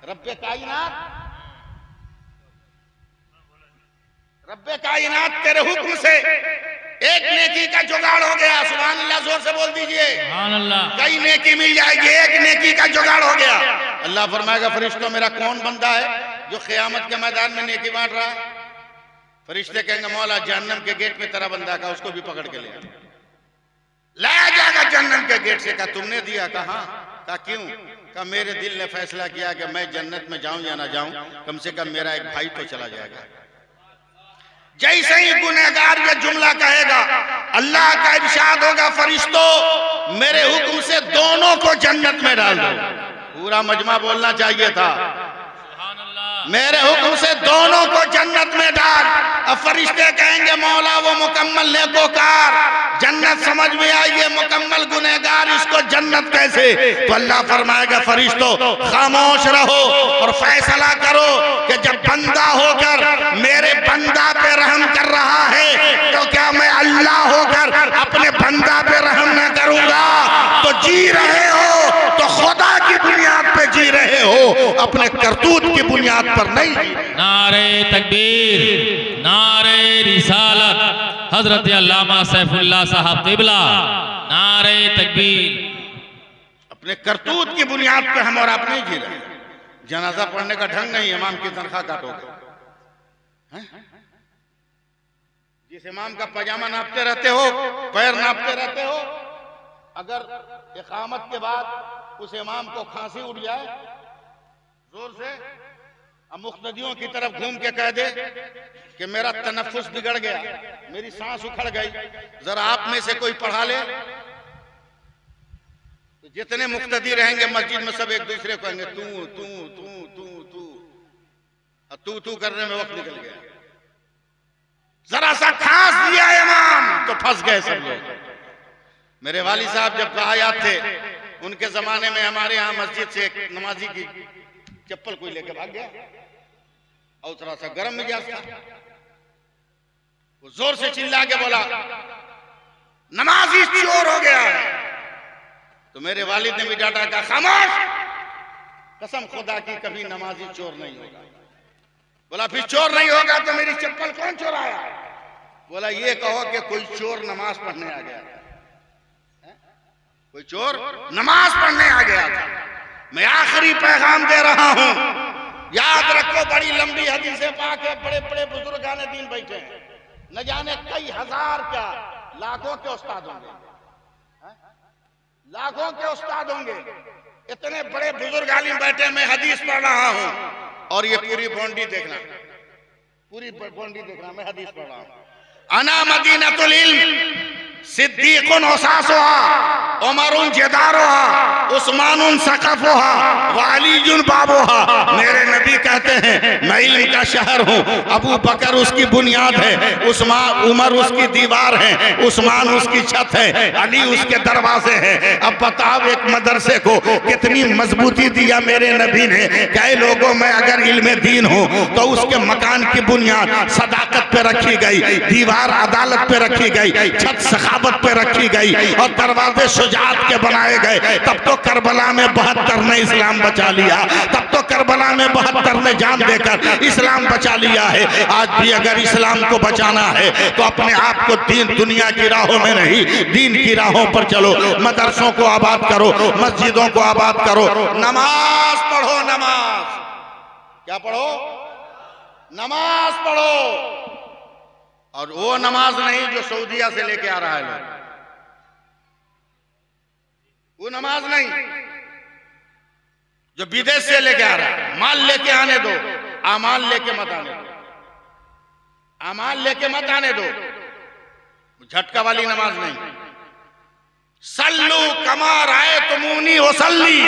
रब्बे कायनात, रब्बे कायनात तेरे हुक्म से एक नेकी का जुगाड़ हो गया। सुभान अल्लाह, जोर से बोल दीजिए सुभान अल्लाह। कई नेकी मिल जाएगी, एक नेकी का जुगाड़ हो गया। अल्लाह फरमाएगा फरिश्तों मेरा कौन बंदा है जो क़यामत के मैदान में नेकी बांट रहा है? फरिश्ते कहेंगे मौला जहन्नम के गेट पे तेरा बंदा का, उसको भी पकड़ के लाया जाएगा जहन्नम के गेट से। कहा तुमने दिया? कहा क्यों? कहा मेरे दिल ने फैसला किया कि मैं जन्नत में जाऊं या ना जाऊं, कम से कम मेरा एक भाई तो चला जाएगा। जैसे ही गुनहगार ये जुमला कहेगा, अल्लाह का इरशाद होगा फरिश्तों मेरे हुक्म से दोनों को जन्नत में डाल दो। पूरा मजमा बोलना चाहिए था, मेरे हुक्म से दोनों को जन्नत में डाल। अब फरिश्ते कहेंगे मौला वो मुकम्मल नेकोकार, जन्नत समझ में आई, ये मुकम्मल गुनहगार, इसको जन्नत कैसे? तो अल्लाह फरमाएगा फरिश्तों खामोश रहो और फैसला करो कि जब बंदा होकर मेरे बंदा पे रहम कर रहा है तो क्या मैं अल्लाह होकर अपने बंदा पे रहम न करूंगा? तो जी रहे हो तो खुदा की बुनियाद पे जी रहे हो, अपने करतूत की बुनियाद पर नहीं। नारे तकबीर, नारे रिसालत, हजरत अल्लामा सैफुल्लाह साहब क़िबला, नारे तकबीर। अपने करतूत की बुनियाद पे हम और आप नहीं जी रहे। जनाजा पढ़ने का ढंग नहीं, इमाम की तनख्वाह काटोगे। जिस इमाम का पजामा नापते रहते हो, पैर नापते रहते हो, अगर इकामत के बाद उस इमाम को खांसी उठ जाए जोर से, अब मुख्तदियों की तरफ घूम के कह दे कि मेरा तनफ्फुस बिगड़ गया, मेरी सांस उखड़ गई, जरा आप में से कोई पढ़ा ले, तो जितने मुख्तदी रहेंगे मस्जिद में सब एक दूसरे को कहेंगे तू तू तू तू तू, और तू तू करने में वक्त निकल गया। जरा सा खांस दिया इमाम तो फंस गए सब लोग। मेरे वाली साहब जब आयात थे, उनके जमाने में हमारे यहाँ मस्जिद से एक नमाजी की चप्पल कोई लेके भाग गया और थोड़ा सा गर्म मिजाज था, वो जोर से चिल्ला के बोला नमाजी चोर हो गया है। तो मेरे वालिद ने भी डांटा, कहा खामोश, कसम खुदा की कभी नमाजी चोर नहीं होगा। बोला फिर चोर नहीं होगा तो मेरी चप्पल कौन चुराया? बोला ये कहो कि कोई चोर नमाज पढ़ने आ गया था, कोई चोर नमाज पढ़ने आ गया था। मैं आखिरी पैगाम दे रहा हूं, याद रखो बड़ी लंबी हदीसें पाक है, बड़े बड़े बुजुर्गाने दीन बैठे हैं, न जाने कई हजार क्या लाखों के उस्ताद होंगे, लाखों के उस्ताद होंगे, इतने बड़े बुजुर्ग आलिम बैठे, मैं हदीस पढ़ रहा हूं और ये पूरी बॉन्डी देखना, पूरी बॉन्डी देखना, मैं हदीस पढ़ रहा हूं। अना मदीनतुल इल्म सिद्दीकुन उसासुहा, उमरुन जदारुहा, उस्मानुन सकफुहा, व अलीजुन बाबुहा। मेरे नबी कहते हैं मैं इल्म का शहर हूँ, अबू बकर उसकी बुनियाद है, उमर उसकी दीवार है, उस्मान उसकी छत है, अली उसके दरवाजे हैं। अब बताओ एक मदरसे को कितनी मजबूती दिया मेरे नबी ने। कई लोगों में अगर इल्म दीन हो तो उसके मकान की बुनियाद सदाकत पे रखी गई, दीवार अदालत पे रखी गई, छत सखावत पे रखी गई और दरवाजे शुजात के बनाए गए। तब तो करबला में 72 ने इस्लाम बचा लिया, तब तो करबला में 72 ने जान देकर इस्लाम बचा लिया है। आज भी अगर इस्लाम को बचाना है तो अपने आप को दीन दुनिया की राहों में नहीं, दीन की राहों पर चलो। मदरसों को आबाद करो, मस्जिदों को आबाद करो, नमाज पढ़ो, नमाज क्या पढ़ो? नमाज पढ़ो। और वो नमाज नहीं जो सऊदीया से लेके आ रहा है लोग, वो नमाज नहीं जो विदेश से लेके आ रहा है। माल लेके आने दो, आमाल लेके मत आने दो, आमाल लेके मत आने दो। झटका वाली नमाज नहीं। सल्लू कमा राय तुमूनी वसल्ली,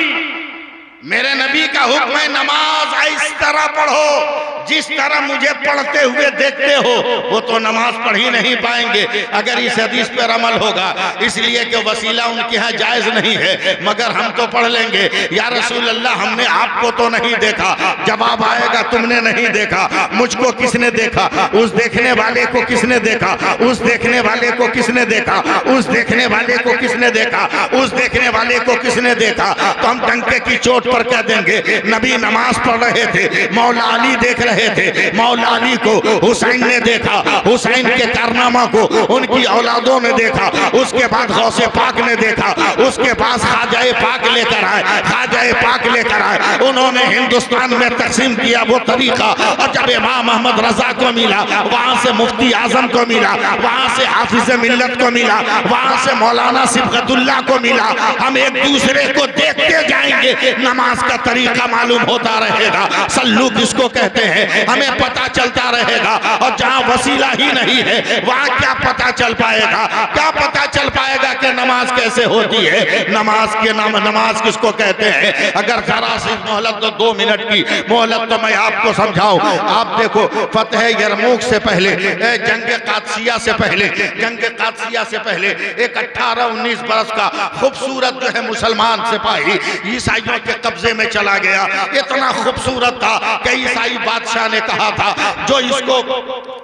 मेरे नबी का हुक्म है नमाज इस तरह पढ़ो जिस तरह मुझे पढ़ते हुए देखते हो। वो तो नमाज पढ़ ही नहीं पाएंगे अगर इस हदीस पर अमल होगा, इसलिए कि वसीला उनके यहाँ जायज नहीं है, मगर हम तो पढ़ लेंगे। या रसूल अल्लाह हमने आपको तो नहीं देखा, जवाब आएगा तुमने नहीं देखा, मुझको किसने देखा? उस देखने वाले को किसने देखा? उस देखने वाले को किसने देखा? उस देखने वाले को किसने देखा? उस देखने वाले को किसने देखा? तो हम डंके की चोट पर कह देंगे नबी नमाज पढ़ रहे थे, मौला अली देख रहे रहे थे। मौला अली को हुसैन ने देखा, हुसैन के कारनामा को उनकी औलादों ने देखा, उसके बाद गौसे पाक ने देखा, उसके पास ख्वाजाए पाक लेकर आए, ख्वाजाए पाक लेकर आए। उन्होंने हिंदुस्तान में तकसीम किया वो तरीका, और जब इमाम अहमद रजा को मिला, वहां से मुफ्ती आजम को मिला, वहां से हाफिज मिल्लत को मिला, वहां से मौलाना सिबगतुल्लाह को मिला। हम एक दूसरे को देखते जाएंगे, नमाज का तरीका मालूम होता रहेगा, सल्लू किसको कहते हैं हमें पता चलता रहेगा। और जहां वसीला ही नहीं है वहां क्या पता चल पाएगा, क्या पता चल पाएगा कि नमाज कैसे होती है, नमाज के नाम नमाज किसको कहते हैं। अगर जरा सी मोहलत तो 2 मिनट की मोहलत तो मैं आपको समझाऊं। आप देखो, फतह यरमूक से पहले, जंग कादसिया से पहले, जंग कादसिया से पहले एक 18-19 बरस का खूबसूरत जो है मुसलमान सिपाही ईसाइयों के कब्जे में चला गया। इतना खूबसूरत था कि ईसाई बादशाह ने कहा था जो इसको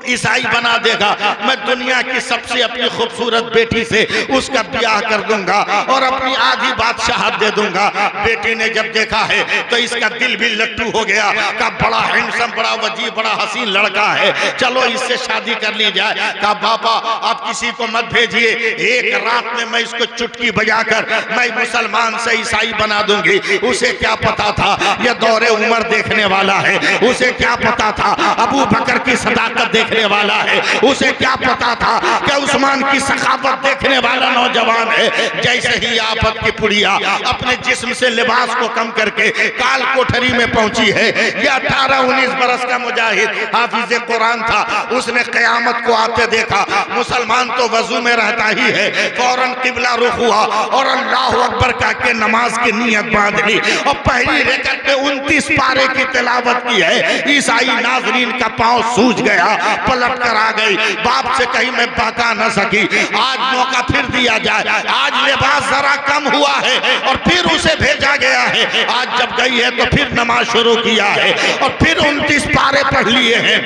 ईसाई बना देगा मैं दुनिया की सबसे अपनी खूबसूरत बेटी से उसका ब्याह कर दूंगा और अपनी आधी बादशाहत दे दूंगा। बेटी ने जब देखा है तो इसका दिल भी लट्टू हो गया, का बड़ा हैंडसम, बड़ा वजीब, बड़ा हसीन लड़का है, चलो इससे शादी कर ली जाए। कहा बाबा आप किसी को मत भेजिए, एक रात में मैं इसको चुटकी बजाकर मैं मुसलमान से ईसाई बना दूंगी। उसे क्या पता था यह दौरे उमर देखने वाला है, उसे क्या पता था अबू बकर की सदाकत देखने वाला है, उसे क्या पता था कि उस्मान की सखावत देखने वाला नौजवान है। जैसे ही आफत की पुड़िया अपने जिस्म से लिबास को कम करके काल कोठरी में पहुंची है, यह 18-19 बरस का मुजाहिद हाफिज कुरान था, उसने कयामत को आते देखा। मुसलमान तो वजू में रहता ही है, फौरन किबला रुख हुआ और अल्लाह अकबर कह के नमाज की नीयत बांध ली और पहली रकअत में 29 पारे की तिलावत की है। ईसाई नाजरीन का पांव सूज गया, पलट कर आ गई, बाप से कहीं मैं बका न सकी, आज मौका फिर दिया जाए, आज लिबास जरा कम हुआ है और फिर उसे भेजा गया है। आज जब गई है तो फिर नमाज शुरू किया है और फिर 29 पारे पढ़ लिए हैं।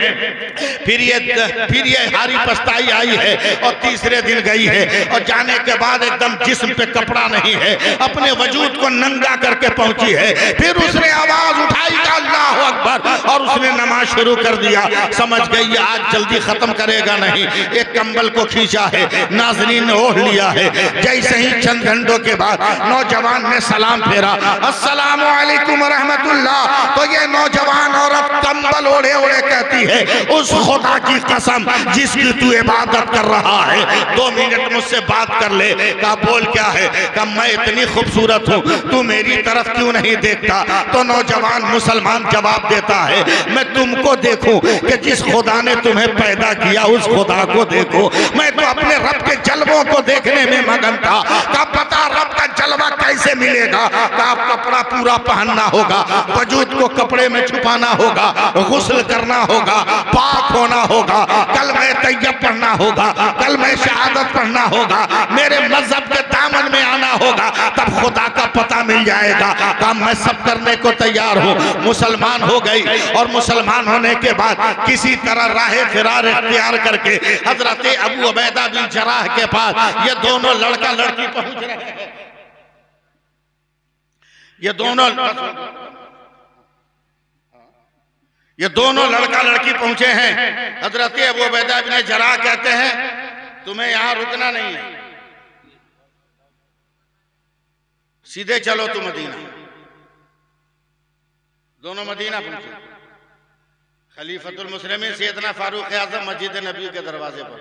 फिर ये हारी पछताई आई है और तीसरे दिन गई है और जाने के बाद एकदम जिस्म पे कपड़ा नहीं है, अपने वजूद को नंगा करके पहुंची है। फिर उसने आवाज उठाई अल्लाह अकबर और उसने नमाज शुरू कर दिया। समझ गई आज जल्दी खत्म करेगा नहीं, एक कंबल को खींचा है, नाज़रीन ने ओढ़ लिया है। जैसे ही चंद घंटों के बाद नौजवान ने सलाम फेरा, अस्सलामु अलैकुम व रहमतुल्लाह, तो ये नौजवान औरत कंबल ओढ़े ओढ़े कहती है उस खुदा की कसम जिसकी तू इबादत कर रहा है 2 मिनट मुझसे बात कर ले। कहा बोल क्या है? कहा मैं इतनी खूबसूरत हूँ, तू मेरी तरफ क्यों नहीं देखता? तो नौजवान मुसलमान जवाब देता है मैं तुमको देखूं कि जिस खुदा ने तुम्हें पैदा किया उस खुदा को देखो, मैं तो अपने रब के जलवों को देखने में मगन था। कहा पता रब का जलवा कैसे मिलेगा? कहा कपड़ा पूरा पहनना होगा, वजूद को कपड़े में छुपाना होगा, गुस्ल करना होगा, पाक होना होगा, कलमे तैयब पढ़ना होगा, कलमे शहादत पढ़ना होगा, मेरे मजहब के दामन में आना होगा, तब खुदा का पता मिल जाएगा। कहा मैं सब करने को तैयार हूँ। मुसलमान हो गई और मुसलमान होने के बाद किसी तरह राहे फिरार इख्तियार करके हजरत अबू उबैदा बिन जराह के पास ये दोनों लड़का लड़की पहुंच रहे हैं। ये दोनों लड़का लड़की पहुंचे हैं। हजरत अबू उबैदा बिन जराह कहते हैं तुम्हें यहां रुकना नहीं है, सीधे चलो तुम मदीना। दोनों मदीना पहुंचे। खलीफतुल मुस्लिमीन सैयदना फारूक आज़म मस्जिद नबी के दरवाजे पर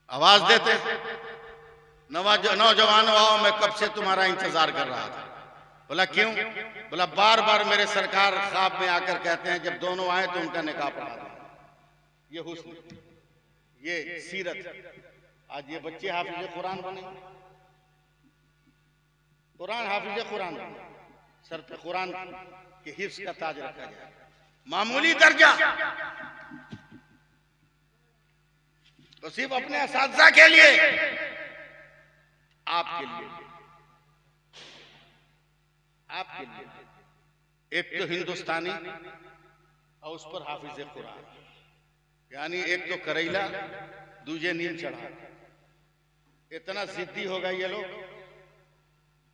आवाज देते नौजवानों आओ, मैं कब से तुम्हारा इंतजार कर रहा था। बोला क्यों? बोला बार बार मेरे सरकार ख्वाब में आकर कहते हैं जब दोनों आए तो उनका निकाह पढ़ा दो। ये हुस्न, ये सीरत। आज ये बच्चे हाफिज कुरान बने, कुरान हाफिज कुरान बने, सर पे कुरान के हिफ्ज का ताज रखा जाए, मामूली दर्जा तो सिर्फ अपने असातिज़ा के लिए, आपके लिए, आपके लिए। एक तो हिंदुस्तानी और उस पर हाफिज कुरान, यानी एक तो करेला दूजे नीम चढ़ा। इतना जिद्दी होगा ये लोग,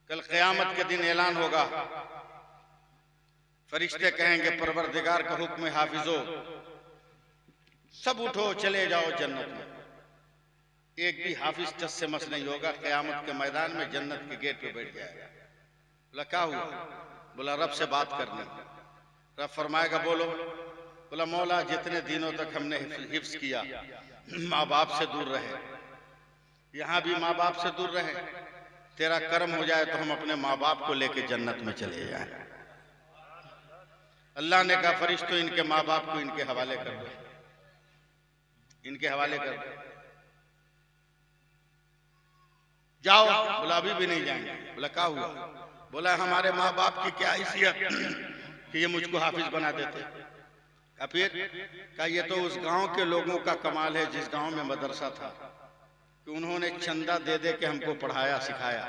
कल क़यामत के दिन ऐलान होगा फरिश्ते कहेंगे परवरदिगार का हुक्म है हाफिजो, सब उठो चले जाओ जन्नत में। एक भी हाफिज चस से मस नहीं होगा, क़यामत के मैदान में जन्नत के गेट पे बैठ जाएगा। बोला क्या हुआ? बोला रब से बात करनी। रब फरमाएगा बोलो। बोला मौला जितने दिनों तक हमने हिफ्ज किया, माँ बाप से दूर रहे, यहाँ भी माँ बाप से दूर रहे, तेरा कर्म हो जाए तो हम अपने माँ बाप को लेके जन्नत में चले जाए। अल्लाह ने कहा फरिश्तों इनके माँ बाप को इनके हवाले कर दो, इनके हवाले कर दो, जाओ। बोला अभी भी नहीं जाएंगे। बोला क्या हुआ? बोला हमारे माँ बाप की क्या हैसियत कि ये मुझको हाफिज बना देते। का फिर का ये तो उस गांव के लोगों का कमाल है जिस गांव में मदरसा था कि उन्होंने चंदा दे दे के हमको पढ़ाया सिखाया।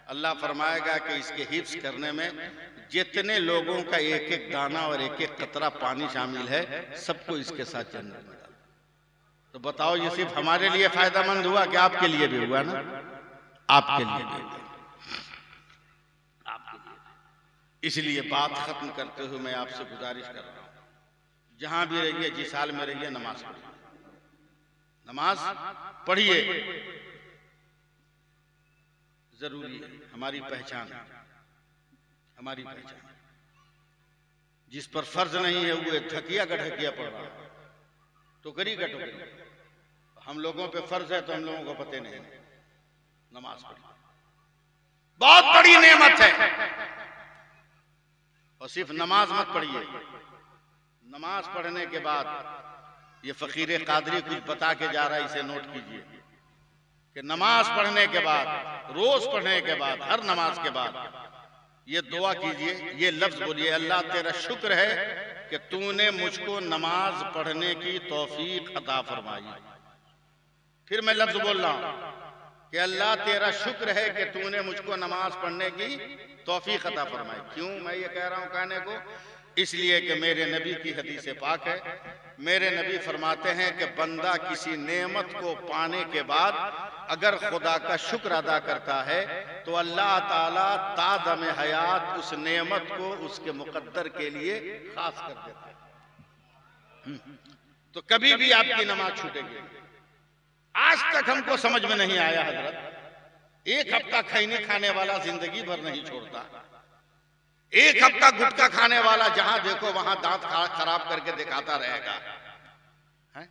अल्लाह फरमाएगा कि इसके हिफ्ज करने में जितने लोगों का एक एक दाना और एक एक कतरा पानी शामिल है, सबको इसके साथ जन्नत में डाल। तो बताओ ये सिर्फ हमारे लिए फायदेमंद हुआ कि आपके लिए भी हुआ ना? आपके लिए भी हुआ। इसलिए बात खत्म करते हुए मैं आपसे गुजारिश कर रहा हूं, जहां भी रहिए, जिस हाल में रहिए, नमाज पढ़िए, नमाज पढ़िए। जरूरी है, हमारी पहचान है, हमारी पहचान। जिस पर फर्ज नहीं है वो ठकिया का ठकिया पड़ रहा है, टोकरी का टोकरी। हम लोगों पे फर्ज है तो हम लोगों को पता नहीं। नमाज पढ़िए, बहुत बड़ी नेमत है। और सिर्फ नमाज मत पढ़िए, नमाज पढ़ने के बाद ये फकीर कादरी कुछ बता के जा रहा है, इसे नोट कीजिए कि नमाज पढ़ने के बाद, रोज पढ़ने के बाद, हर नमाज के बाद ये दुआ कीजिए, ये लफ्ज बोलिए, अल्लाह तेरा शुक्र है कि तूने मुझको नमाज पढ़ने की तौफीक अता फरमाई। फिर मैं लफ्ज बोल रहा हूं कि अल्लाह तेरा शुक्र है कि तूने मुझको नमाज पढ़ने की तौफीक अता फरमाई। क्यों मैं ये कह रहा हूं कहने को? इसलिए कि मेरे नबी की हदीस पाक है, मेरे नबी फरमाते हैं कि बंदा किसी नेमत को पाने के बाद अगर खुदा का शुक्र अदा करता है तो अल्लाह ताला तादम हयात उस नेमत को उसके मुकद्दर के लिए खास कर देता है। तो कभी भी आपकी नमाज छूटेगी। आज तक हमको समझ में नहीं आया हजरत, एक हफ्ता खैनी खाने वाला जिंदगी भर नहीं छोड़ता, एक हफ्ता गुटखा खाने वाला जहां देखो वहां दांत खराब करके दिखाता रहेगा है?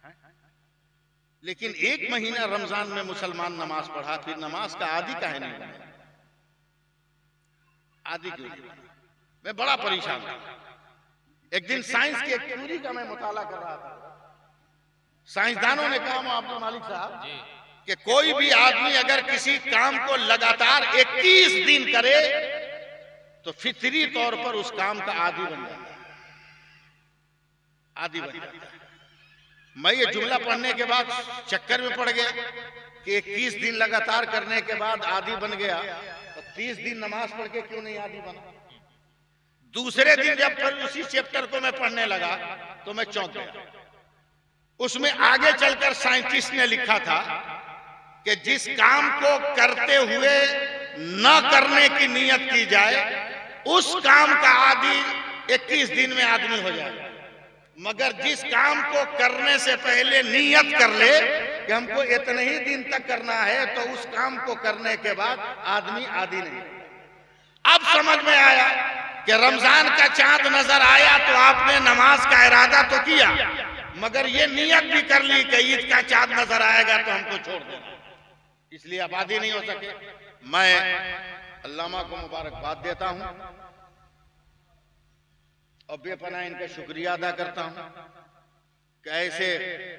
लेकिन एक महीना रमजान में मुसलमान नमाज पढ़ा, फिर नमाज का आदी काहे नहीं बने? आदी क्यों नहीं बने? मैं बड़ा परेशान था। एक दिन साइंस की एक थ्योरी का मैं मुताला कर रहा था। साइंसदानों ने कहा अब्दुल मालिक साहब कि कोई भी आदमी अगर किसी काम को लगातार 21 दिन करे तो फितरी तौर पर उस काम का आदी बन जाता है, आदी बन जाता है। मैं ये जुमला पढ़ने के बाद चक्कर में पड़ गया कि 21 दिन लगातार करने के बाद आदी बन गया, तो 30 दिन नमाज पढ़ के क्यों नहीं आदी बना? दूसरे दिन जब फिर उसी चैप्टर को मैं पढ़ने लगा तो मैं चौंक गया। उसमें आगे चलकर साइंटिस्ट ने लिखा था कि जिस काम को करते हुए न करने की नियत की जाए उस काम का आदी 21 दिन में आदमी हो जाएगा, मगर जिस काम को करने से पहले नियत कर ले कि हमको इतने ही दिन तक करना है तो उस काम को करने के बाद आदमी आदी नहीं। अब समझ में आया कि रमजान का चांद नजर आया तो आपने नमाज का इरादा तो किया, मगर ये नियत भी कर ली कि ईद का चांद नजर आएगा तो हमको छोड़ देना, इसलिए आबादी नहीं हो सके। मैं अल्लामा को मुबारकबाद देता हूं और बेपनाह इनका शुक्रिया अदा करता हूं कि ऐसे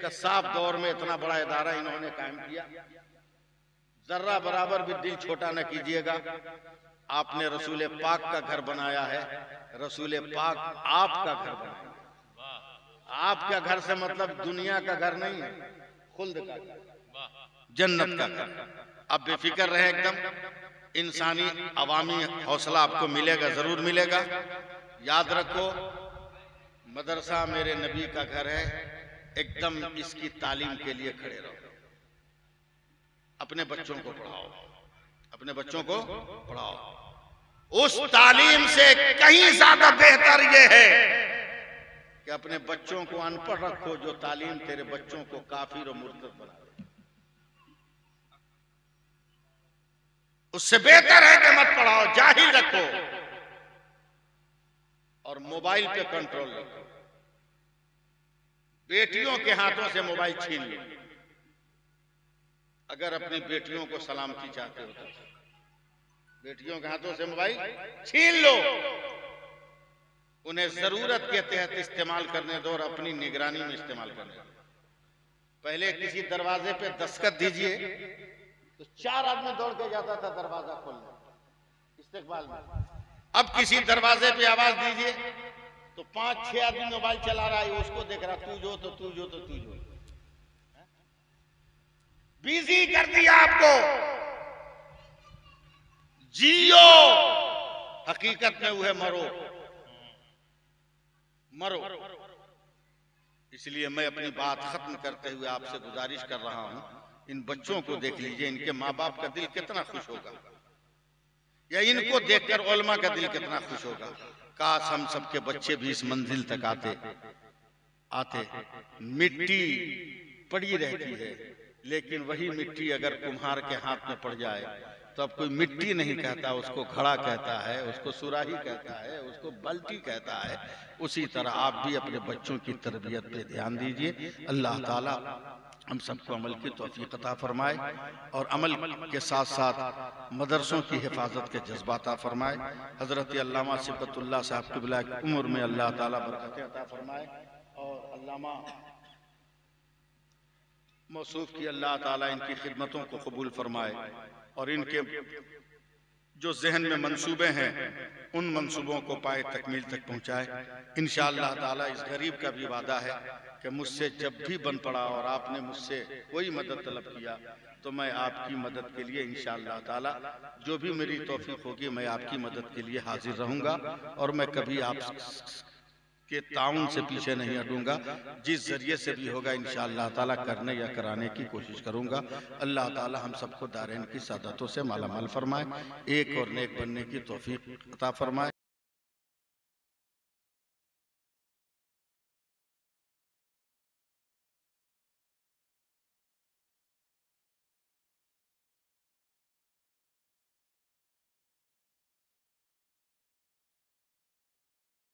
कस्साब दौर में इतना बड़ा इदारा इन्होंने कायम किया। जर्रा बराबर भी दिल छोटा न कीजिएगा। आपने रसूल पाक का घर बनाया है, रसूल पाक आपका घर बनाया। आपका घर से मतलब दुनिया का घर नहीं है, खुल्द का घर, जन्नत का घर। अब बेफिक्र रहे एकदम, इंसानी अवामी हौसला आपको मिलेगा, जरूर मिलेगा। याद रखो मदरसा मेरे नबी का घर है, एकदम इसकी तालीम के लिए खड़े रहो। अपने बच्चों को पढ़ाओ, अपने बच्चों को पढ़ाओ। उस तालीम से कहीं ज्यादा बेहतर यह है कि अपने बच्चों को अनपढ़ रखो, जो तालीम तेरे बच्चों को काफिर और मुर्तद बना दे। उससे बेहतर है कि मत पढ़ाओ, जाहिल रखो और मोबाइल पे कंट्रोल रखो। बेटियों के हाथों से मोबाइल छीन लो। अगर अपनी बेटियों को सलामती चाहते हो तो बेटियों के हाथों से मोबाइल छीन लो। उन्हें जरूरत के तहत इस्तेमाल करने दो और अपनी निगरानी में इस्तेमाल करने दो। पहले किसी दरवाजे पे दस्तखत दीजिए तो 4 आदमी दौड़ के जाता था दरवाजा खोलने इस्तेकबाल में। अब किसी दरवाजे पे आवाज दीजिए तो 5-6 आदमी मोबाइल चला रहा है, उसको देख रहा, तू जो तो तू जो तो तू जो। बिजी कर दिया आपको। जियो, हकीकत में वह मरो मरो। इसलिए मैं अपनी बात खत्म करते हुए आपसे गुजारिश कर रहा हूं, इन बच्चों को देख लीजिए, इनके माँ बाप का दिल कितना खुश होगा, या इनको देखकर उलमा का दिल कितना खुश होगा। काश हम सबके बच्चे भी इस मंजिल तक आते। मिट्टी पड़ी रहती है, लेकिन वही मिट्टी अगर कुम्हार के हाथ में पड़ जाए तो अब कोई मिट्टी नहीं कहता, उसको घड़ा कहता है, उसको सुराही कहता है, उसको बाल्टी कहता है। उसी तरह आप भी अपने बच्चों की तरबियत पे ध्यान दीजिए। अल्लाह ताला हम सबको अमल की तौफीक अता फरमाए और अमल के साथ साथ मदरसों की हिफाजत के जज्बा अता फरमाए। हजरत अल्लामा सिबतुल्लाह साहब क़िबला की उम्र में अल्लाह ताला बरकतें अता फरमाए और अल्लामा मौसूफ की अल्लाह ताला इनकी खिदमतों को कबूल फरमाए और इनके जो जहन में मंसूबे हैं उन मंसूबों को पाए तकमील तक पहुंचाए। इंशाअल्लाह ताला इस गरीब का भी वादा है कि मुझसे जब भी बन पड़ा और आपने मुझसे कोई मदद तलब किया तो मैं आपकी मदद के लिए इंशाअल्लाह ताला जो भी मेरी तौफीक होगी मैं आपकी मदद के लिए हाजिर रहूंगा और मैं कभी आप के ताउन से पीछे नहीं हटूंगा। जिस जरिए से भी होगा इंशाअल्लाह ताला करने या कराने की कोशिश करूंगा। अल्लाह ताला हम सबको दारैन की सादतों से मालामाल फरमाए, एक और नेक बनने की तौफीक अता फरमाए।